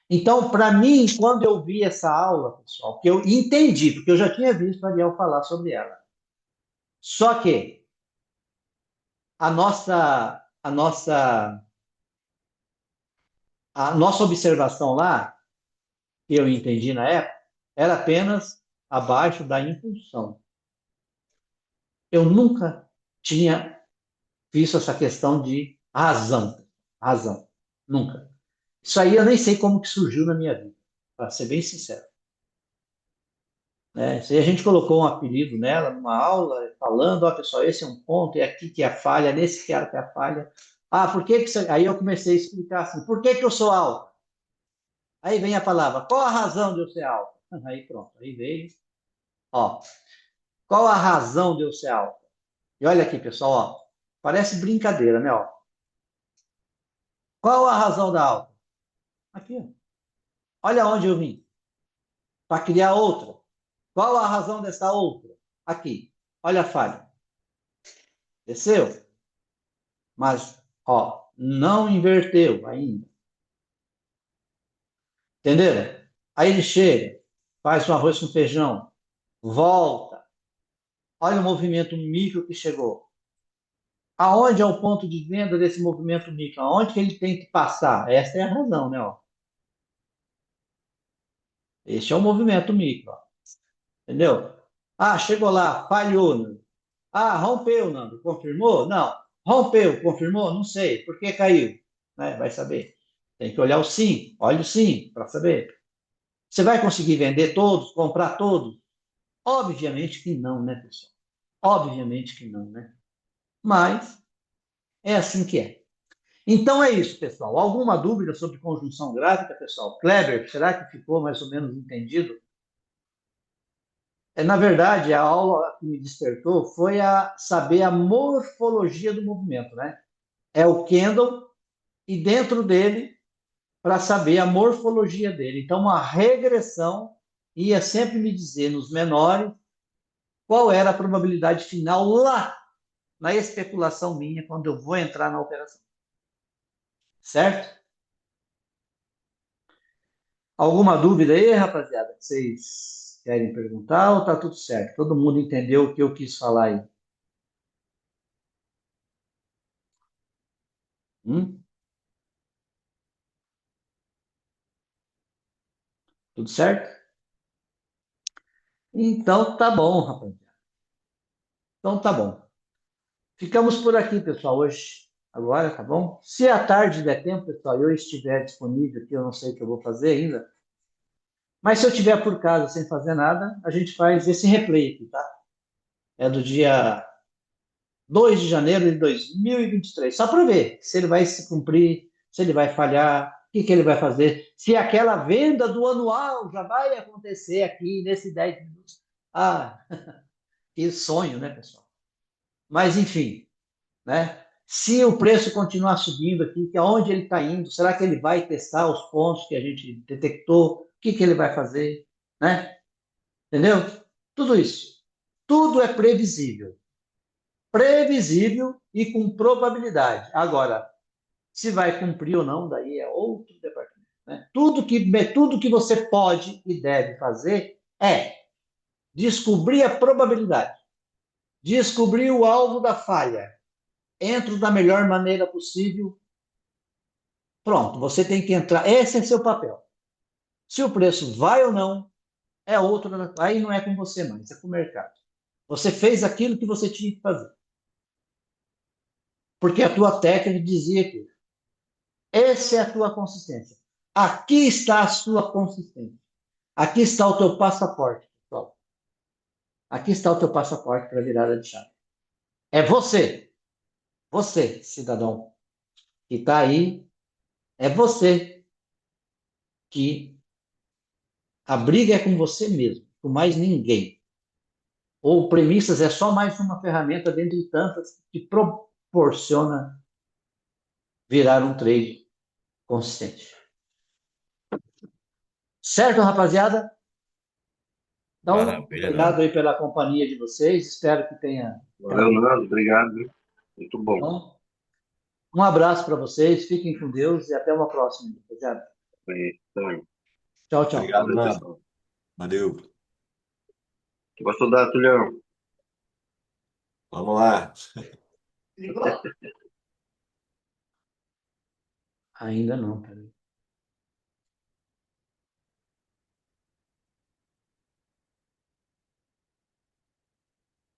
Então, para mim, quando eu vi essa aula, pessoal, que eu entendi, porque eu já tinha visto a Ariel falar sobre ela. Só que a nossa observação lá, que eu entendi na época, era apenas abaixo da impulsão. Eu nunca tinha visto essa questão de razão. Razão. Nunca. Isso aí eu nem sei como que surgiu na minha vida, para ser bem sincero. Né? Isso aí a gente colocou um apelido nela, numa aula, falando, ó, pessoal, esse é um ponto, é aqui que é a falha, nesse cara que é a falha. Ah, por que que você... Aí eu comecei a explicar assim, por que que eu sou alto? Aí vem a palavra, qual a razão de eu ser alto? Aí pronto, aí veio, ó, qual a razão de eu ser alto? E olha aqui, pessoal, ó, parece brincadeira, né, ó. Qual a razão da alta? Aqui, ó. Olha onde eu vim, para criar outra. Qual a razão dessa outra? Aqui, olha a falha. Desceu, mas, ó, não inverteu ainda. Entenderam? Aí ele chega, faz um arroz com feijão, volta. Olha o movimento micro que chegou. Aonde é o ponto de venda desse movimento micro? Aonde que ele tem que passar? Essa é a razão, né? Ó. Este é o movimento micro. Ó. Entendeu? Ah, chegou lá, falhou. Ah, rompeu, Nando. Confirmou? Não. Rompeu, confirmou? Não sei. Por que caiu? Né? Vai saber. Tem que olhar o sim. Olha o sim para saber. Você vai conseguir vender todos, comprar todos? Obviamente que não, né, pessoal? Obviamente que não, né? Mas é assim que é. Então é isso, pessoal. Alguma dúvida sobre conjunção gráfica, pessoal? Kleber, será que ficou mais ou menos entendido? Na verdade, a aula que me despertou foi a saber a morfologia do movimento, né? É o candle e dentro dele para saber a morfologia dele. Então, uma regressão ia sempre me dizer nos menores qual era a probabilidade final lá na especulação minha quando eu vou entrar na operação. Certo? Alguma dúvida aí, rapaziada, que vocês querem perguntar ou tá tudo certo? Todo mundo entendeu o que eu quis falar aí? Hum? Tudo certo? Então tá bom, rapaziada. Então tá bom. Ficamos por aqui, pessoal, hoje. Agora, tá bom? Se à tarde der tempo, pessoal, eu estiver disponível aqui, eu não sei o que eu vou fazer ainda. Mas se eu estiver por casa sem fazer nada, a gente faz esse replay aqui, tá? É do dia 2 de janeiro de 2023. Só para ver se ele vai se cumprir, se ele vai falhar, o que ele vai fazer, se aquela venda do anual já vai acontecer aqui nesse 10 minutos. Ah, que sonho, né, pessoal? Mas, enfim, né? Se o preço continuar subindo aqui, que aonde ele está indo, será que ele vai testar os pontos que a gente detectou? O que ele vai fazer, né? Entendeu? Tudo isso. Tudo é previsível. Previsível e com probabilidade. Agora, se vai cumprir ou não, daí é outro departamento. Né? Tudo que você pode e deve fazer é descobrir a probabilidade, descobrir o alvo da falha, entro da melhor maneira possível. Pronto, você tem que entrar. Esse é seu papel. Se o preço vai ou não, é outro. Aí não é com você mais, é com o mercado. Você fez aquilo que você tinha que fazer. Porque a tua técnica dizia que essa é a tua consistência. Aqui está a sua consistência. Aqui está o teu passaporte, pessoal. Aqui está o teu passaporte para a virada de chave. É você, cidadão, que está aí. É você que a briga é com você mesmo, com mais ninguém. Ou premissas é só mais uma ferramenta dentre tantas que proporciona virar um trade consistente. Certo, rapaziada? Então, Maravilha, obrigado Nando. aí pela companhia de vocês. Espero que tenha Valeu, ficado. Nando. Obrigado. Viu? Muito bom. Então, um abraço para vocês. Fiquem com Deus e até uma próxima, rapaziada. Então, Tchau, tchau. Obrigado, valeu, Nando. pessoal. Valeu. Gostou da Tulhão? Vamos lá. Ainda não, peraí.